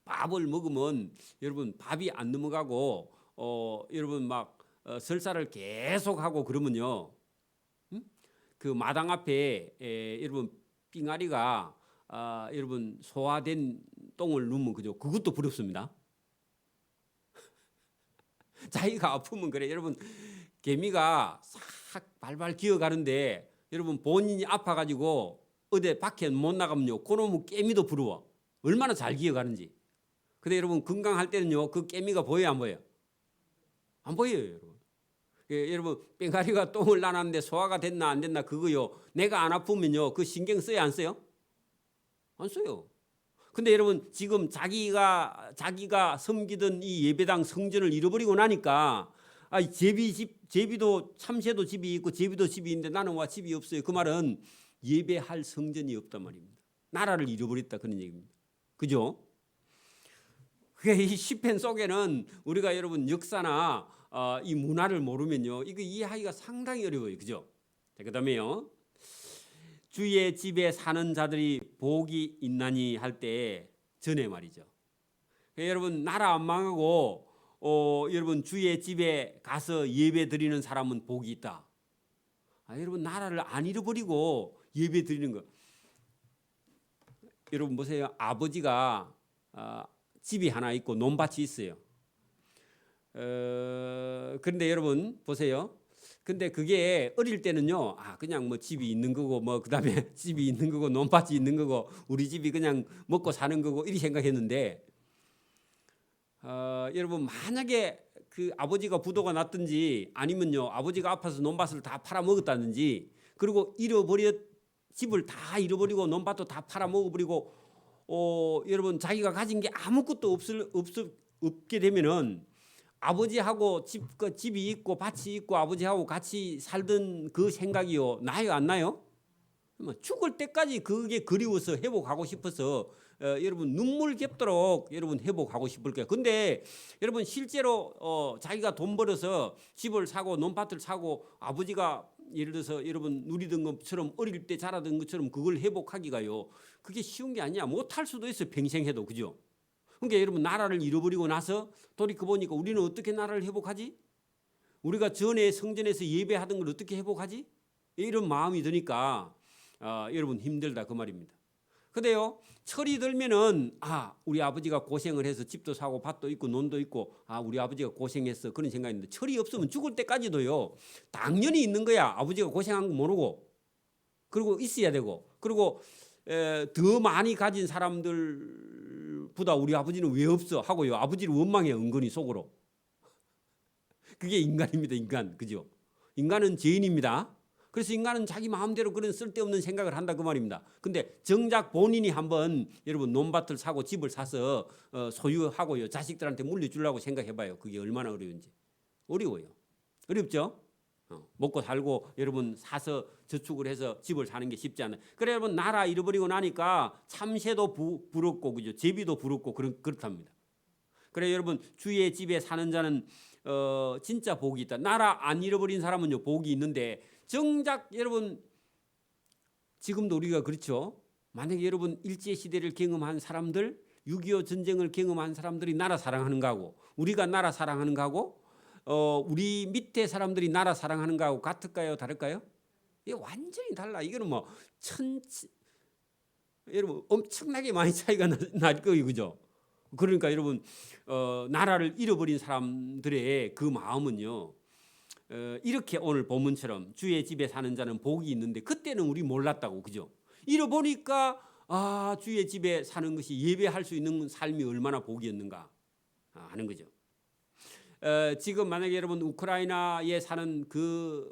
[SPEAKER 1] 밥을 먹으면 여러분 밥이 안 넘어가고 여러분 막 설사를 계속하고 그러면요 그 마당 앞에 여러분 삥아리가 여러분 소화된 똥을 누면 그죠? 그것도 부럽습니다. 자기가 아프면 그래 여러분 개미가 싹 발발 기어가는데 여러분 본인이 아파가지고 어디 밖에 못 나가면요 그놈의 개미도 부러워 얼마나 잘 기어가는지. 근데 여러분 건강할 때는요 그 개미가 보여요 안 보여요? 안 보여요 여러분. 여러분 뺑가리가 똥을 나놨는데 소화가 됐나 안 됐나 그거요 내가 안 아프면요 그 신경 써요 안 써요? 안 써요. 근데 여러분 지금 자기가 섬기던 이 예배당 성전을 잃어버리고 나니까 제비도 참새도 집이 있고 제비도 집이 있는데 나는 와 집이 없어요. 그 말은 예배할 성전이 없단 말입니다. 나라를 잃어버렸다 그런 얘기입니다. 그죠? 이 시편 속에는 우리가 여러분 역사나 이 문화를 모르면요 이거 이해하기가 상당히 어려워요. 그죠? 자, 그다음에요. 주의 집에 사는 자들이 복이 있나니 할 때 전에 말이죠. 여러분 나라 안 망하고 여러분 주의 집에 가서 예배 드리는 사람은 복이 있다. 여러분 나라를 안 잃어버리고 예배 드리는 거. 여러분 보세요. 아버지가 집이 하나 있고 논밭이 있어요. 그런데 여러분 보세요. 근데 그게 어릴 때는요, 그냥 뭐 집이 있는 거고, 뭐 그다음에 집이 있는 거고, 논밭이 있는 거고, 우리 집이 그냥 먹고 사는 거고 이렇게 생각했는데, 여러분 만약에 그 아버지가 부도가 났든지 아니면요 아버지가 아파서 논밭을 다 팔아 먹었다든지, 그리고 집을 다 잃어버리고 논밭도 다 팔아 먹어버리고, 여러분 자기가 가진 게 아무것도 없게 되면은. 아버지하고 집이 있고 밭이 있고 아버지하고 같이 살던 그 생각이요 나요 안 나요? 죽을 때까지 그게 그리워서 회복하고 싶어서 여러분 눈물 겹도록 여러분 회복하고 싶을 거예요. 근데 여러분 실제로 자기가 돈 벌어서 집을 사고 논밭을 사고 아버지가 예를 들어서 여러분 누리던 것처럼 어릴 때 자라던 것처럼 그걸 회복하기가요 그게 쉬운 게 아니야. 못할 수도 있어요. 평생 해도. 그죠? 그러니까 여러분 나라를 잃어버리고 나서 돌이켜 보니까 우리는 어떻게 나라를 회복하지? 우리가 전에 성전에서 예배하던 걸 어떻게 회복하지? 이런 마음이 드니까 여러분 힘들다 그 말입니다. 근데요, 철이 들면은 우리 아버지가 고생을 해서 집도 사고 밭도 있고 논도 있고 우리 아버지가 고생했어 그런 생각인데, 철이 없으면 죽을 때까지도요 당연히 있는 거야. 아버지가 고생한 거 모르고. 그리고 있어야 되고, 그리고 더 많이 가진 사람들보다 우리 아버지는 왜 없어 하고요, 아버지를 원망해 은근히 속으로. 그게 인간입니다. 인간. 그죠? 인간은 죄인입니다. 그래서 인간은 자기 마음대로 그런 쓸데없는 생각을 한다 그 말입니다. 근데 정작 본인이 한번 여러분 논밭을 사고 집을 사서 소유하고요 자식들한테 물려주려고 생각해봐요. 그게 얼마나 어려운지. 어려워요. 어렵죠? 먹고 살고 여러분 사서 저축을 해서 집을 사는 게 쉽지 않아요. 그래 여러분, 나라 잃어버리고 나니까 참새도 부럽고 그죠? 제비도 부럽고 그렇답니다. 그래 여러분, 주의 집에 사는 자는 진짜 복이 있다. 나라 안 잃어버린 사람은요 복이 있는데, 정작 여러분 지금도 우리가 그렇죠. 만약에 여러분 일제시대를 경험한 사람들, 6.25 전쟁을 경험한 사람들이 나라 사랑하는 거하고 우리가 나라 사랑하는 거하고 우리 밑에 사람들이 나라 사랑하는 거하고 같을까요? 다를까요? 이게 완전히 달라. 이거는 뭐 여러분 엄청나게 많이 차이가 날 거예요. 그죠? 그러니까 여러분 나라를 잃어버린 사람들의 그 마음은요, 이렇게 오늘 본문처럼 주의 집에 사는 자는 복이 있는데, 그때는 우리 몰랐다고. 그죠? 잃어보니까 주의 집에 사는 것이 예배할 수 있는 삶이 얼마나 복이었는가 하는 거죠. 지금 만약에 여러분 우크라이나에 사는 그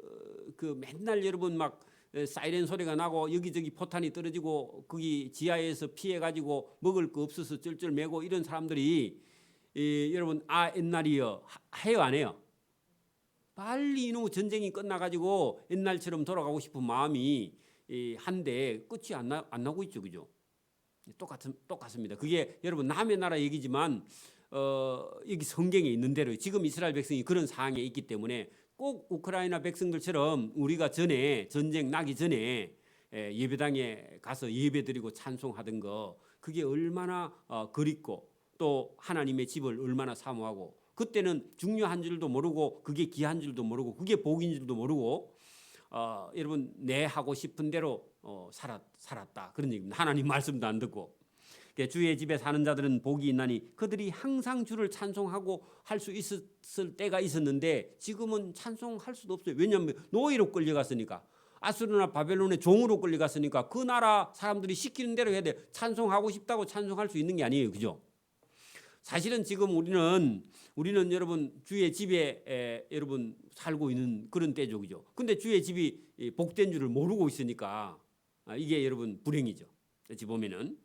[SPEAKER 1] 맨날 여러분 막 사이렌 소리가 나고 여기저기 포탄이 떨어지고 거기 지하에서 피해가지고 먹을 거 없어서 쩔쩔 매고 이런 사람들이 여러분 옛날이요 해요 안 해요? 빨리 이놈 전쟁이 끝나가지고 옛날처럼 돌아가고 싶은 마음이 한데 끝이 안 나고 있죠. 그죠? 똑같습니다. 그게 여러분 남의 나라 얘기지만 여기 성경에 있는 대로 지금 이스라엘 백성이 그런 상황에 있기 때문에 꼭 우크라이나 백성들처럼 우리가 전에 전쟁 나기 전에 예배당에 가서 예배드리고 찬송하던 거, 그게 얼마나 그립고 또 하나님의 집을 얼마나 사모하고, 그때는 중요한 줄도 모르고 그게 귀한 줄도 모르고 그게 복인 줄도 모르고 여러분 내 하고 싶은 대로 살았다 그런 얘기입니다. 하나님 말씀도 안 듣고. 주의 집에 사는 자들은 복이 있나니 그들이 항상 주를 찬송하고 할 수 있었을 때가 있었는데 지금은 찬송할 수도 없어요. 왜냐하면 노예로 끌려갔으니까, 아수르나 바벨론의 종으로 끌려갔으니까 그 나라 사람들이 시키는 대로 해야 돼. 찬송하고 싶다고 찬송할 수 있는 게 아니에요. 그죠? 사실은 지금 우리는 여러분 주의 집에 여러분 살고 있는 그런 때죠. 그죠? 근데 주의 집이 복된 줄을 모르고 있으니까 이게 여러분 불행이죠. 어찌 보면은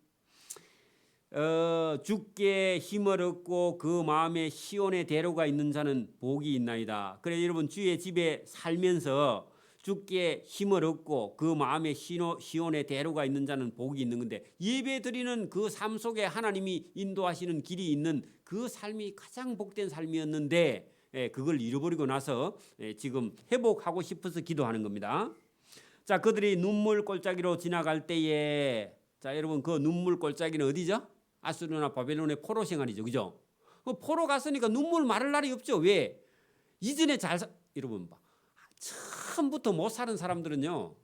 [SPEAKER 1] 주께 힘을 얻고 그 마음에 시온의 대로가 있는 자는 복이 있나이다. 그래 여러분 주의 집에 살면서 주께 힘을 얻고 그 마음에 시온의 대로가 있는 자는 복이 있는 건데, 예배 드리는 그 삶 속에 하나님이 인도하시는 길이 있는 그 삶이 가장 복된 삶이었는데 그걸 잃어버리고 나서 지금 회복하고 싶어서 기도하는 겁니다. 자, 그들이 눈물 골짜기로 지나갈 때에, 자 여러분 그 눈물 골짜기는 어디죠? 아수르나 바벨론의 포로 생활이죠. 그죠? 포로 갔으니까 눈물 마를 날이 없죠. 왜? 이전에 여러분 봐. 처음부터 못 사는 사람들은요,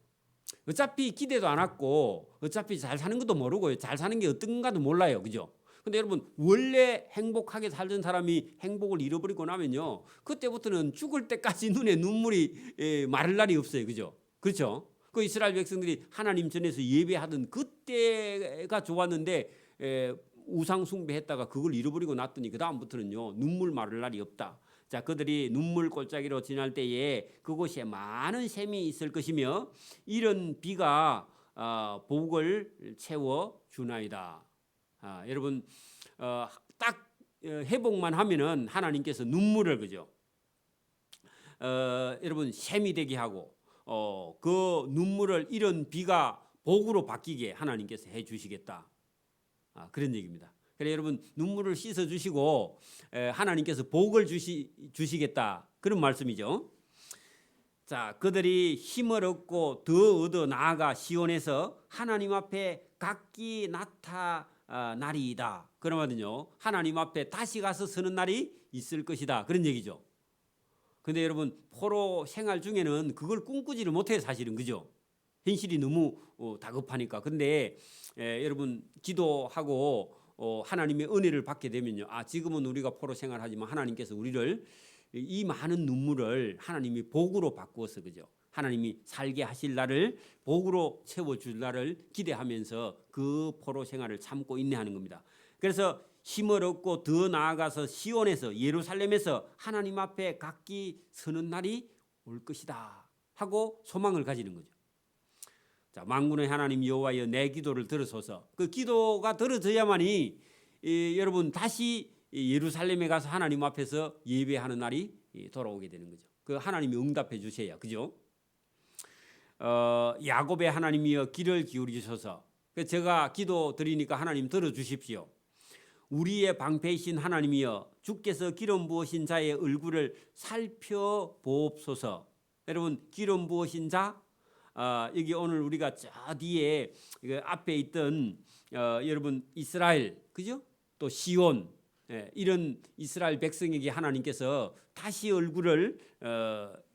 [SPEAKER 1] 어차피 기대도 안 했고 어차피 잘 사는 것도 모르고 잘 사는 게 어떤 건가도 몰라요. 그죠? 근데 여러분 원래 행복하게 살던 사람이 행복을 잃어버리고 나면요, 그때부터는 죽을 때까지 눈에 눈물이 마를 날이 없어요. 그죠? 그렇죠? 그 이스라엘 백성들이 하나님 전에서 예배하던 그때가 좋았는데 우상 숭배했다가 그걸 잃어버리고 났더니 그 다음부터는요 눈물 마를 날이 없다. 자, 그들이 눈물 골짜기로 지날 때에 그곳에 많은 샘이 있을 것이며 이런 비가 복을 채워 주나이다. 여러분 딱 회복만 하면은 하나님께서 눈물을 그죠? 여러분 샘이 되게 하고 그 눈물을 이런 비가 복으로 바뀌게 하나님께서 해 주시겠다. 그런 얘기입니다. 그래 여러분 눈물을 씻어 주시고 하나님께서 복을 주시겠다 그런 말씀이죠. 자, 그들이 힘을 얻고 더 얻어 나아가 시온에서 하나님 앞에 각기 나타나리이다. 그러면요 하나님 앞에 다시 가서 서는 날이 있을 것이다 그런 얘기죠. 근데 여러분 포로 생활 중에는 그걸 꿈꾸지를 못해요. 사실은. 그죠? 현실이 너무 다급하니까. 근데 여러분 기도하고 하나님의 은혜를 받게 되면요. 지금은 우리가 포로 생활하지만 하나님께서 우리를 이 많은 눈물을 하나님이 복으로 바꾸어서 그죠. 하나님이 살게 하실 날을 복으로 채워줄 날을 기대하면서 그 포로 생활을 참고 인내하는 겁니다. 그래서 힘을 얻고 더 나아가서 시온에서 예루살렘에서 하나님 앞에 각기 서는 날이 올 것이다 하고 소망을 가지는 거죠. 자, 만군의 하나님 여호와여 내 기도를 들으소서. 그 기도가 들어져야만이 여러분 다시 예루살렘에 가서 하나님 앞에서 예배하는 날이 돌아오게 되는 거죠. 그 하나님이 응답해 주셔야 그죠. 야곱의 하나님이여 귀를 기울이셔서. 제가 기도 드리니까 하나님 들어주십시오. 우리의 방패이신 하나님이여 주께서 기름 부으신 자의 얼굴을 살펴보옵소서. 여러분 기름 부으신 자 여기 오늘 우리가 저 뒤에 앞에 있던 여러분 이스라엘 그죠? 또 시온 이런 이스라엘 백성에게 하나님께서 다시 얼굴을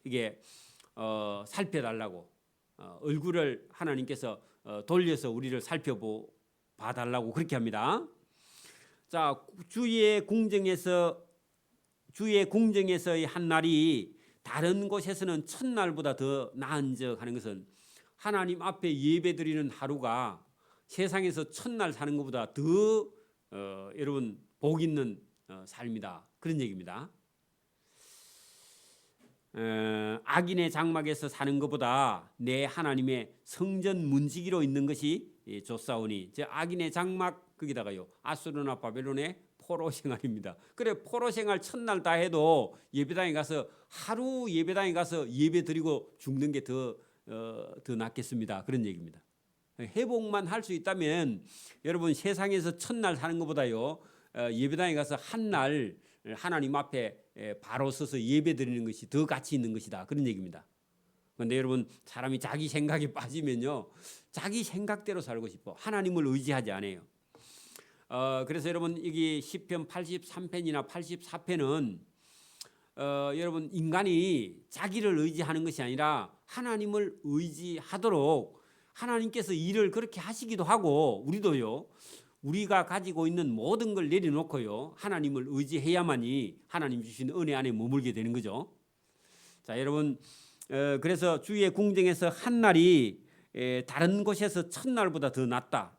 [SPEAKER 1] 이게 살펴달라고 얼굴을 하나님께서 돌려서 우리를 살펴봐달라고 그렇게 합니다. 자, 주의 궁정에서의 한 날이 다른 곳에서는 첫날보다 더 나은즉 하는 것은 하나님 앞에 예배드리는 하루가 세상에서 첫날 사는 것보다 더 여러분 복 있는 삶이다 그런 얘기입니다. 악인의 장막에서 사는 것보다 내 하나님의 성전 문지기로 있는 것이 좋사오니. 악인의 장막 거기다가요 아수르나 바벨론의 포로 생활입니다. 그래 포로 생활 첫날 다 해도 예배당에 가서 하루 예배당에 가서 예배 드리고 죽는 게 더 낫겠습니다. 그런 얘기입니다. 회복만 할 수 있다면 여러분 세상에서 첫날 사는 것보다요 예배당에 가서 한 날 하나님 앞에 바로 서서 예배 드리는 것이 더 가치 있는 것이다 그런 얘기입니다. 그런데 여러분 사람이 자기 생각에 빠지면요 자기 생각대로 살고 싶어 하나님을 의지하지 않아요. 그래서 여러분 여기 시편 83편이나 84편은 여러분 인간이 자기를 의지하는 것이 아니라 하나님을 의지하도록 하나님께서 일을 그렇게 하시기도 하고 우리도요 우리가 가지고 있는 모든 걸 내려놓고요 하나님을 의지해야만이 하나님 주신 은혜 안에 머물게 되는 거죠. 자 여러분 그래서 주의 궁정에서 한 날이 다른 곳에서 첫날보다 더 낫다.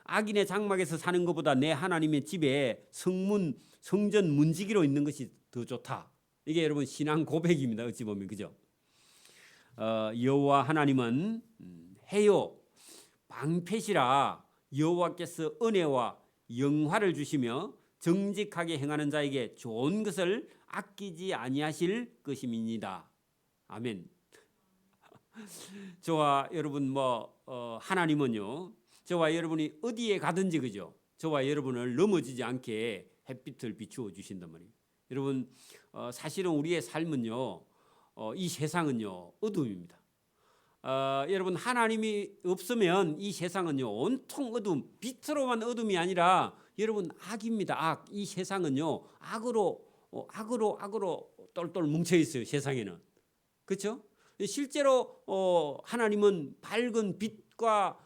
[SPEAKER 1] 악인의 장막에서 사는 것보다 내 하나님의 집에 성전 문지기로 있는 것이 더 좋다. 이게 여러분 신앙 고백입니다. 어찌 보면 그죠? 여호와 하나님은 해요 방패시라. 여호와께서 은혜와 영화를 주시며 정직하게 행하는 자에게 좋은 것을 아끼지 아니하실 것임이니이다. 아멘. 저와 여러분 하나님은요 저와 여러분이 어디에 가든지 그죠? 저와 여러분을 넘어지지 않게 햇빛을 비추어 주신단 말이에요. 여러분 사실은 우리의 삶은요 이 세상은요 어둠입니다. 여러분 하나님이 없으면 이 세상은요 온통 어둠, 빛으로만 어둠이 아니라 여러분 악입니다. 악. 이 세상은요 악으로 똘똘 뭉쳐 있어요. 세상에는 그렇죠? 실제로 하나님은 밝은 빛과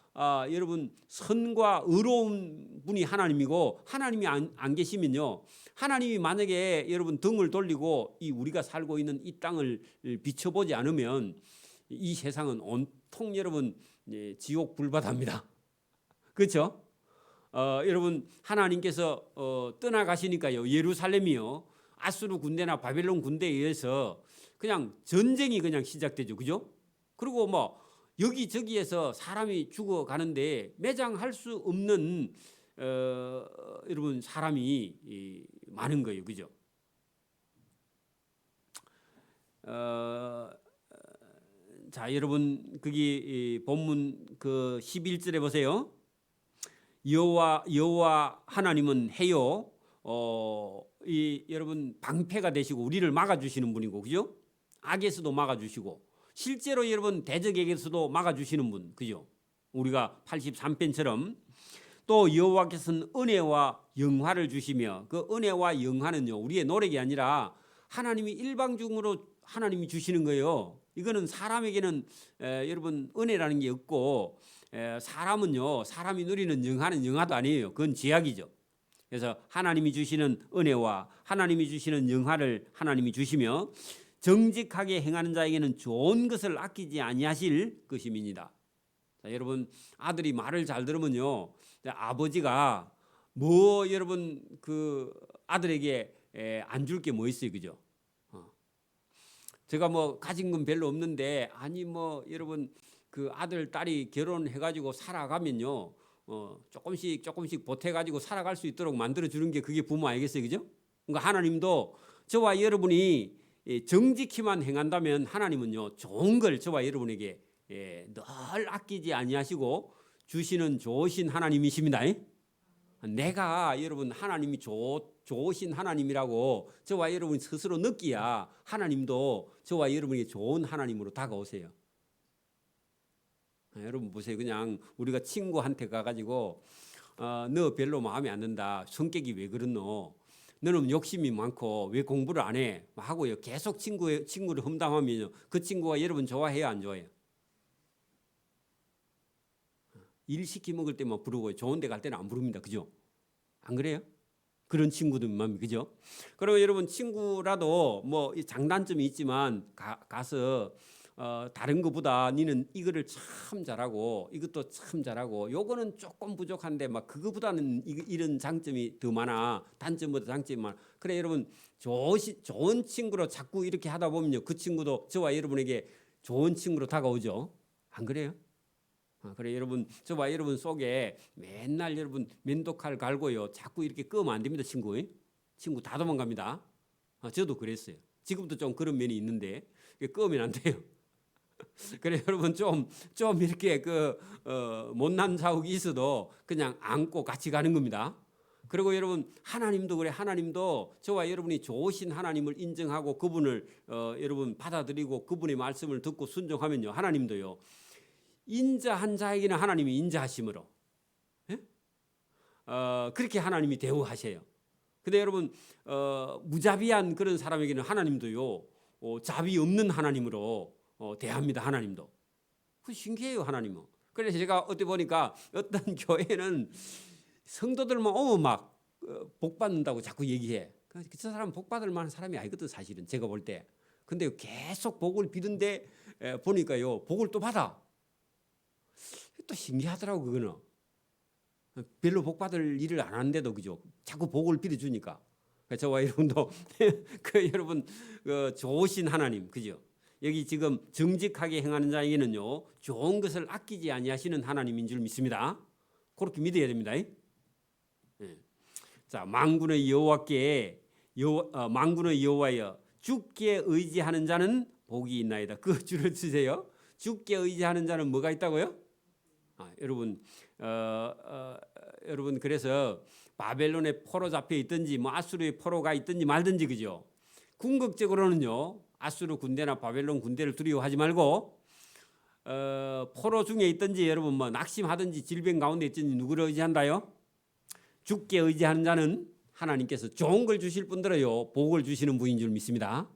[SPEAKER 1] 여러분 선과 의로운 분이 하나님이고 하나님이 안 계시면요 하나님이 만약에 여러분 등을 돌리고 이 우리가 살고 있는 이 땅을 비춰보지 않으면 이 세상은 온통 여러분 지옥 불바다입니다. 그렇죠? 여러분 하나님께서 떠나가시니까요 예루살렘이요 아수르 군대나 바벨론 군대에 의해서 그냥 전쟁이 그냥 시작되죠. 그죠? 그리고 여기저기에서 사람이 죽어가는데 매장할 수 없는 여러분 사람이 많은 거예요. 그죠? 자, 여러분 거기 본문 그 11절에 보세요. 여호와 하나님은 해요. 여러분 방패가 되시고 우리를 막아주시는 분이고, 그죠? 악에서도 막아주시고 실제로 여러분 대적에게서도 막아주시는 분, 그죠? 우리가 83편처럼 또 여호와께서는 은혜와 영화를 주시며 그 은혜와 영화는요 우리의 노력이 아니라 하나님이 일방적으로 하나님이 주시는 거예요. 이거는 사람에게는 여러분 은혜라는 게 없고 사람은요 사람이 누리는 영화는 영화도 아니에요. 그건 제약이죠. 그래서 하나님이 주시는 은혜와 하나님이 주시는 영화를 하나님이 주시며 정직하게 행하는 자에게는 좋은 것을 아끼지 아니하실 것임이니라. 자, 여러분 아들이 말을 잘 들으면요 아버지가 뭐 여러분 그 아들에게 안 줄 게 뭐 있어요, 그죠? 제가 뭐 가진 건 별로 없는데 아니 뭐 여러분 그 아들 딸이 결혼해가지고 살아가면요 조금씩 보태가지고 살아갈 수 있도록 만들어 주는 게 그게 부모 아니겠어요, 그죠? 그러니까 하나님도 저와 여러분이 정직히만 행한다면 하나님은요 좋은 걸 저와 여러분에게 늘 아끼지 아니하시고 주시는 좋으신 하나님이십니다. 내가 여러분 하나님이 좋으신 하나님이라고 저와 여러분이 스스로 느끼야 하나님도 저와 여러분이 좋은 하나님으로 다가오세요. 여러분 보세요. 그냥 우리가 친구한테 가가지고 너 별로 마음에 안 든다. 성격이 왜 그렇노? 너는 욕심이 많고 왜 공부를 안 해? 하고요. 계속 친구를 험담하면요. 그 친구가 여러분 좋아해요, 안 좋아해요? 일 시키 먹을 때만 부르고 좋은 데 갈 때는 안 부릅니다. 그죠? 안 그래요? 그런 친구들만, 그죠? 그리고 여러분 친구라도 뭐 장단점이 있지만 가서 다른 것보다 니는 이거를 참 잘하고 이것도 참 잘하고 요거는 조금 부족한데 막 그거보다는 이런 장점이 더 많아. 단점보다 장점이 많아. 그래 여러분 좋은 친구로 자꾸 이렇게 하다 보면요. 그 친구도 저와 여러분에게 좋은 친구로 다가오죠. 안 그래요? 그래 여러분 저와 여러분 속에 맨날 여러분 면도칼 갈고요 자꾸 이렇게 끄면 안 됩니다. 친구 다 도망갑니다. 저도 그랬어요. 지금도 좀 그런 면이 있는데 끄면 안 돼요. 그래 여러분 좀 이렇게 못난 자욱이 있어도 그냥 안고 같이 가는 겁니다. 그리고 여러분 하나님도 그래. 하나님도 저와 여러분이 좋으신 하나님을 인정하고 그분을 여러분 받아들이고 그분의 말씀을 듣고 순종하면요 하나님도요 인자한 자에게는 하나님이 인자하심으로 그렇게 하나님이 대우하세요. 근데 여러분 무자비한 그런 사람에게는 하나님도요 자비 없는 하나님으로 대합니다. 하나님도. 그 신기해요, 하나님은. 그래서 제가 어디 보니까 어떤 교회는 성도들만 오면 막 복 받는다고 자꾸 얘기해. 그 사람은 복 받을 만한 사람이 아니거든 사실은 제가 볼 때. 근데 계속 복을 비는데 보니까요 복을 또 받아. 또 신기하더라고 그거는. 별로 복 받을 일을 안 하는데도 그죠. 자꾸 복을 빌어주니까. 저와 여러분도 여러분 좋으신 하나님 그죠. 여기 지금 정직하게 행하는 자에게는요 좋은 것을 아끼지 아니하시는 하나님인 줄 믿습니다. 그렇게 믿어야 됩니다. 자 만군의 여호와여 주께 의지하는 자는 복이 있나이다. 그 줄을 쓰세요. 주께 의지하는 자는 뭐가 있다고요? 여러분 그래서 바벨론에 포로 잡혀 있든지 뭐 아수르의 포로가 있든지 말든지 그죠. 궁극적으로는요 아수르 군대나 바벨론 군대를 두려워하지 말고 포로 중에 있든지 여러분 뭐 낙심하든지 질병 가운데 있든지 누구를 의지한다요? 주께 의지하는 자는 하나님께서 좋은 걸 주실 분들은요 복을 주시는 분인 줄 믿습니다.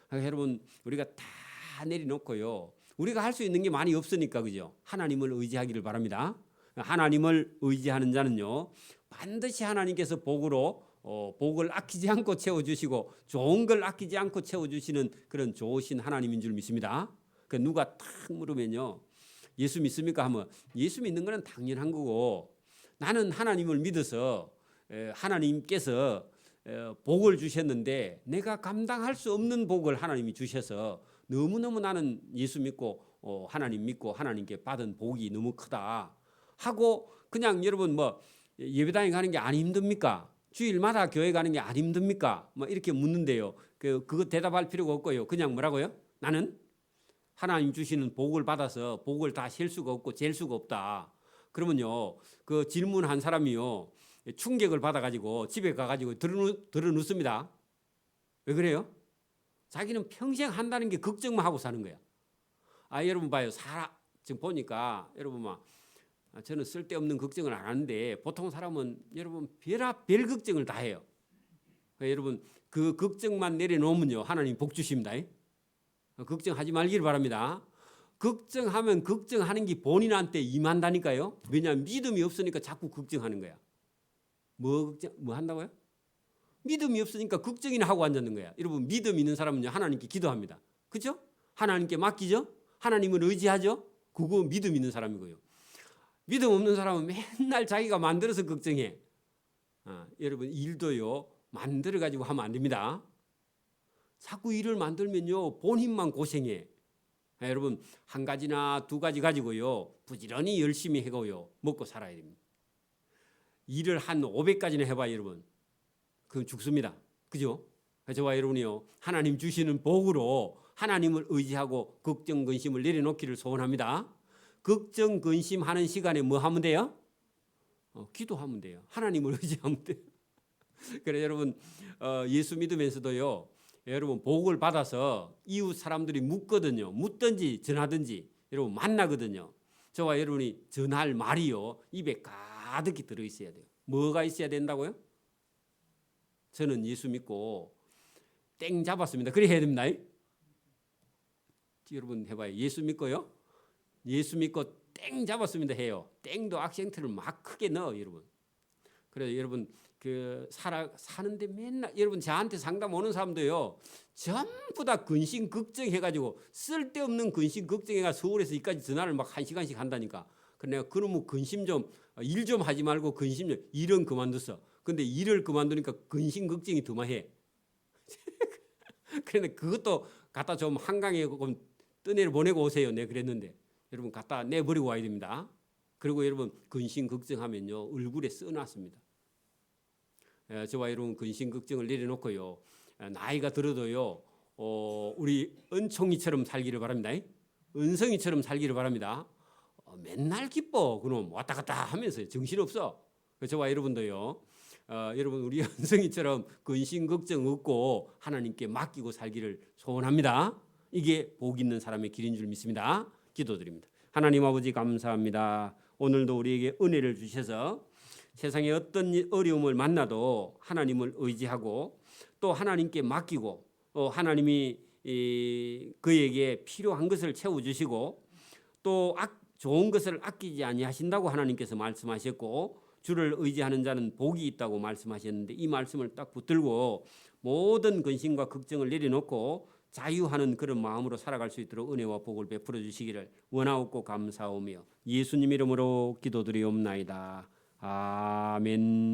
[SPEAKER 1] 그러니까 여러분 우리가 다 내려놓고요 우리가 할 수 있는 게 많이 없으니까 그죠. 하나님을 의지하기를 바랍니다. 하나님을 의지하는 자는요 반드시 하나님께서 복을 아끼지 않고 채워주시고 좋은 걸 아끼지 않고 채워주시는 그런 좋으신 하나님인 줄 믿습니다. 누가 탁 물으면요 예수 믿습니까 하면 예수 믿는 거는 당연한 거고 나는 하나님을 믿어서 하나님께서 복을 주셨는데 내가 감당할 수 없는 복을 하나님이 주셔서 너무너무 나는 예수 믿고 하나님 믿고 하나님께 받은 복이 너무 크다 하고 그냥 여러분 뭐 예배당에 가는 게 안 힘듭니까? 주일마다 교회 가는 게 안 힘듭니까? 뭐 이렇게 묻는데요. 그거 대답할 필요가 없고요. 그냥 뭐라고요? 나는 하나님 주시는 복을 받아서 복을 다 셀 수가 없고 잴 수가 없다. 그러면요. 그 질문한 사람이요. 충격을 받아가지고 집에 가가지고 들어눕습니다. 왜 그래요? 자기는 평생 한다는 게 걱정만 하고 사는 거야. 여러분 봐요. 지금 보니까 여러분 막 저는 쓸데없는 걱정을 안 하는데 보통 사람은 여러분 별 걱정을 다 해요. 그러니까 여러분 그 걱정만 내려놓으면요 하나님 복 주십니다. 걱정하지 말기를 바랍니다. 걱정하면 걱정하는 게 본인한테 임한다니까요. 왜냐하면 믿음이 없으니까 자꾸 걱정하는 거야. 뭐 한다고요? 믿음이 없으니까 걱정이나 하고 앉는 거야. 여러분 믿음 있는 사람은요 하나님께 기도합니다. 그렇죠? 하나님께 맡기죠. 하나님을 의지하죠. 그거 믿음 있는 사람이고요. 믿음 없는 사람은 맨날 자기가 만들어서 걱정해. 여러분 일도요 만들어 가지고 하면 안 됩니다. 자꾸 일을 만들면요 본인만 고생해. 여러분 한 가지나 두 가지 가지고요 부지런히 열심히 해고요 먹고 살아야 됩니다. 일을 한 500가지나 해봐요 여러분. 그건 죽습니다. 그죠? 저와 여러분이요 하나님 주시는 복으로 하나님을 의지하고 걱정 근심을 내려놓기를 소원합니다. 걱정 근심하는 시간에 뭐 하면 돼요? 기도하면 돼요. 하나님을 의지하면 돼요. 그래 여러분 예수 믿으면서도요 여러분 복을 받아서 이웃 사람들이 묻거든요. 묻든지 전하든지 여러분 만나거든요. 저와 여러분이 전할 말이요 입에 가득히 들어있어야 돼요. 뭐가 있어야 된다고요? 저는 예수 믿고 땡 잡았습니다. 그래 해야 됩니다. 여러분 해봐요. 예수 믿고요. 예수 믿고 땡 잡았습니다 해요. 땡도 악센트를 막 크게 넣어 여러분. 그래서 여러분 사는데 맨날 여러분 저한테 상담 오는 사람도요 전부 다 근심 걱정해가지고 쓸데없는 근심 걱정해가 서울에서 여기까지 전화를 막 1시간씩 한다니까. 그래 내가 그러면 근심 좀 일 좀 하지 말고 근심 좀 일은 그만뒀어. 근데 일을 그만두니까 근심 걱정이 더 많이 해. 그런데 그것도 갖다 좀 한강에 떠내려 보내고 오세요. 네 그랬는데 여러분 갖다 내버리고 와야 됩니다. 그리고 여러분 근심 걱정하면요 얼굴에 써놨습니다. 저와 여러분 근심 걱정을 내려놓고요 나이가 들어도요 우리 은총이처럼 살기를 바랍니다. 은성이처럼 살기를 바랍니다. 맨날 기뻐 그놈 왔다 갔다 하면서 정신없어. 저와 여러분도요 여러분 우리 은성이처럼 근심 걱정 없고 하나님께 맡기고 살기를 소원합니다. 이게 복 있는 사람의 길인 줄 믿습니다. 기도드립니다. 하나님 아버지 감사합니다. 오늘도 우리에게 은혜를 주셔서 세상에 어떤 어려움을 만나도 하나님을 의지하고 또 하나님께 맡기고 하나님이 그에게 필요한 것을 채워주시고 또 좋은 것을 아끼지 아니하신다고 하나님께서 말씀하셨고 주를 의지하는 자는 복이 있다고 말씀하셨는데 이 말씀을 딱 붙들고 모든 근심과 걱정을 내려놓고 자유하는 그런 마음으로 살아갈 수 있도록 은혜와 복을 베풀어 주시기를 원하옵고 감사오며 예수님 이름으로 기도드리옵나이다. 아멘.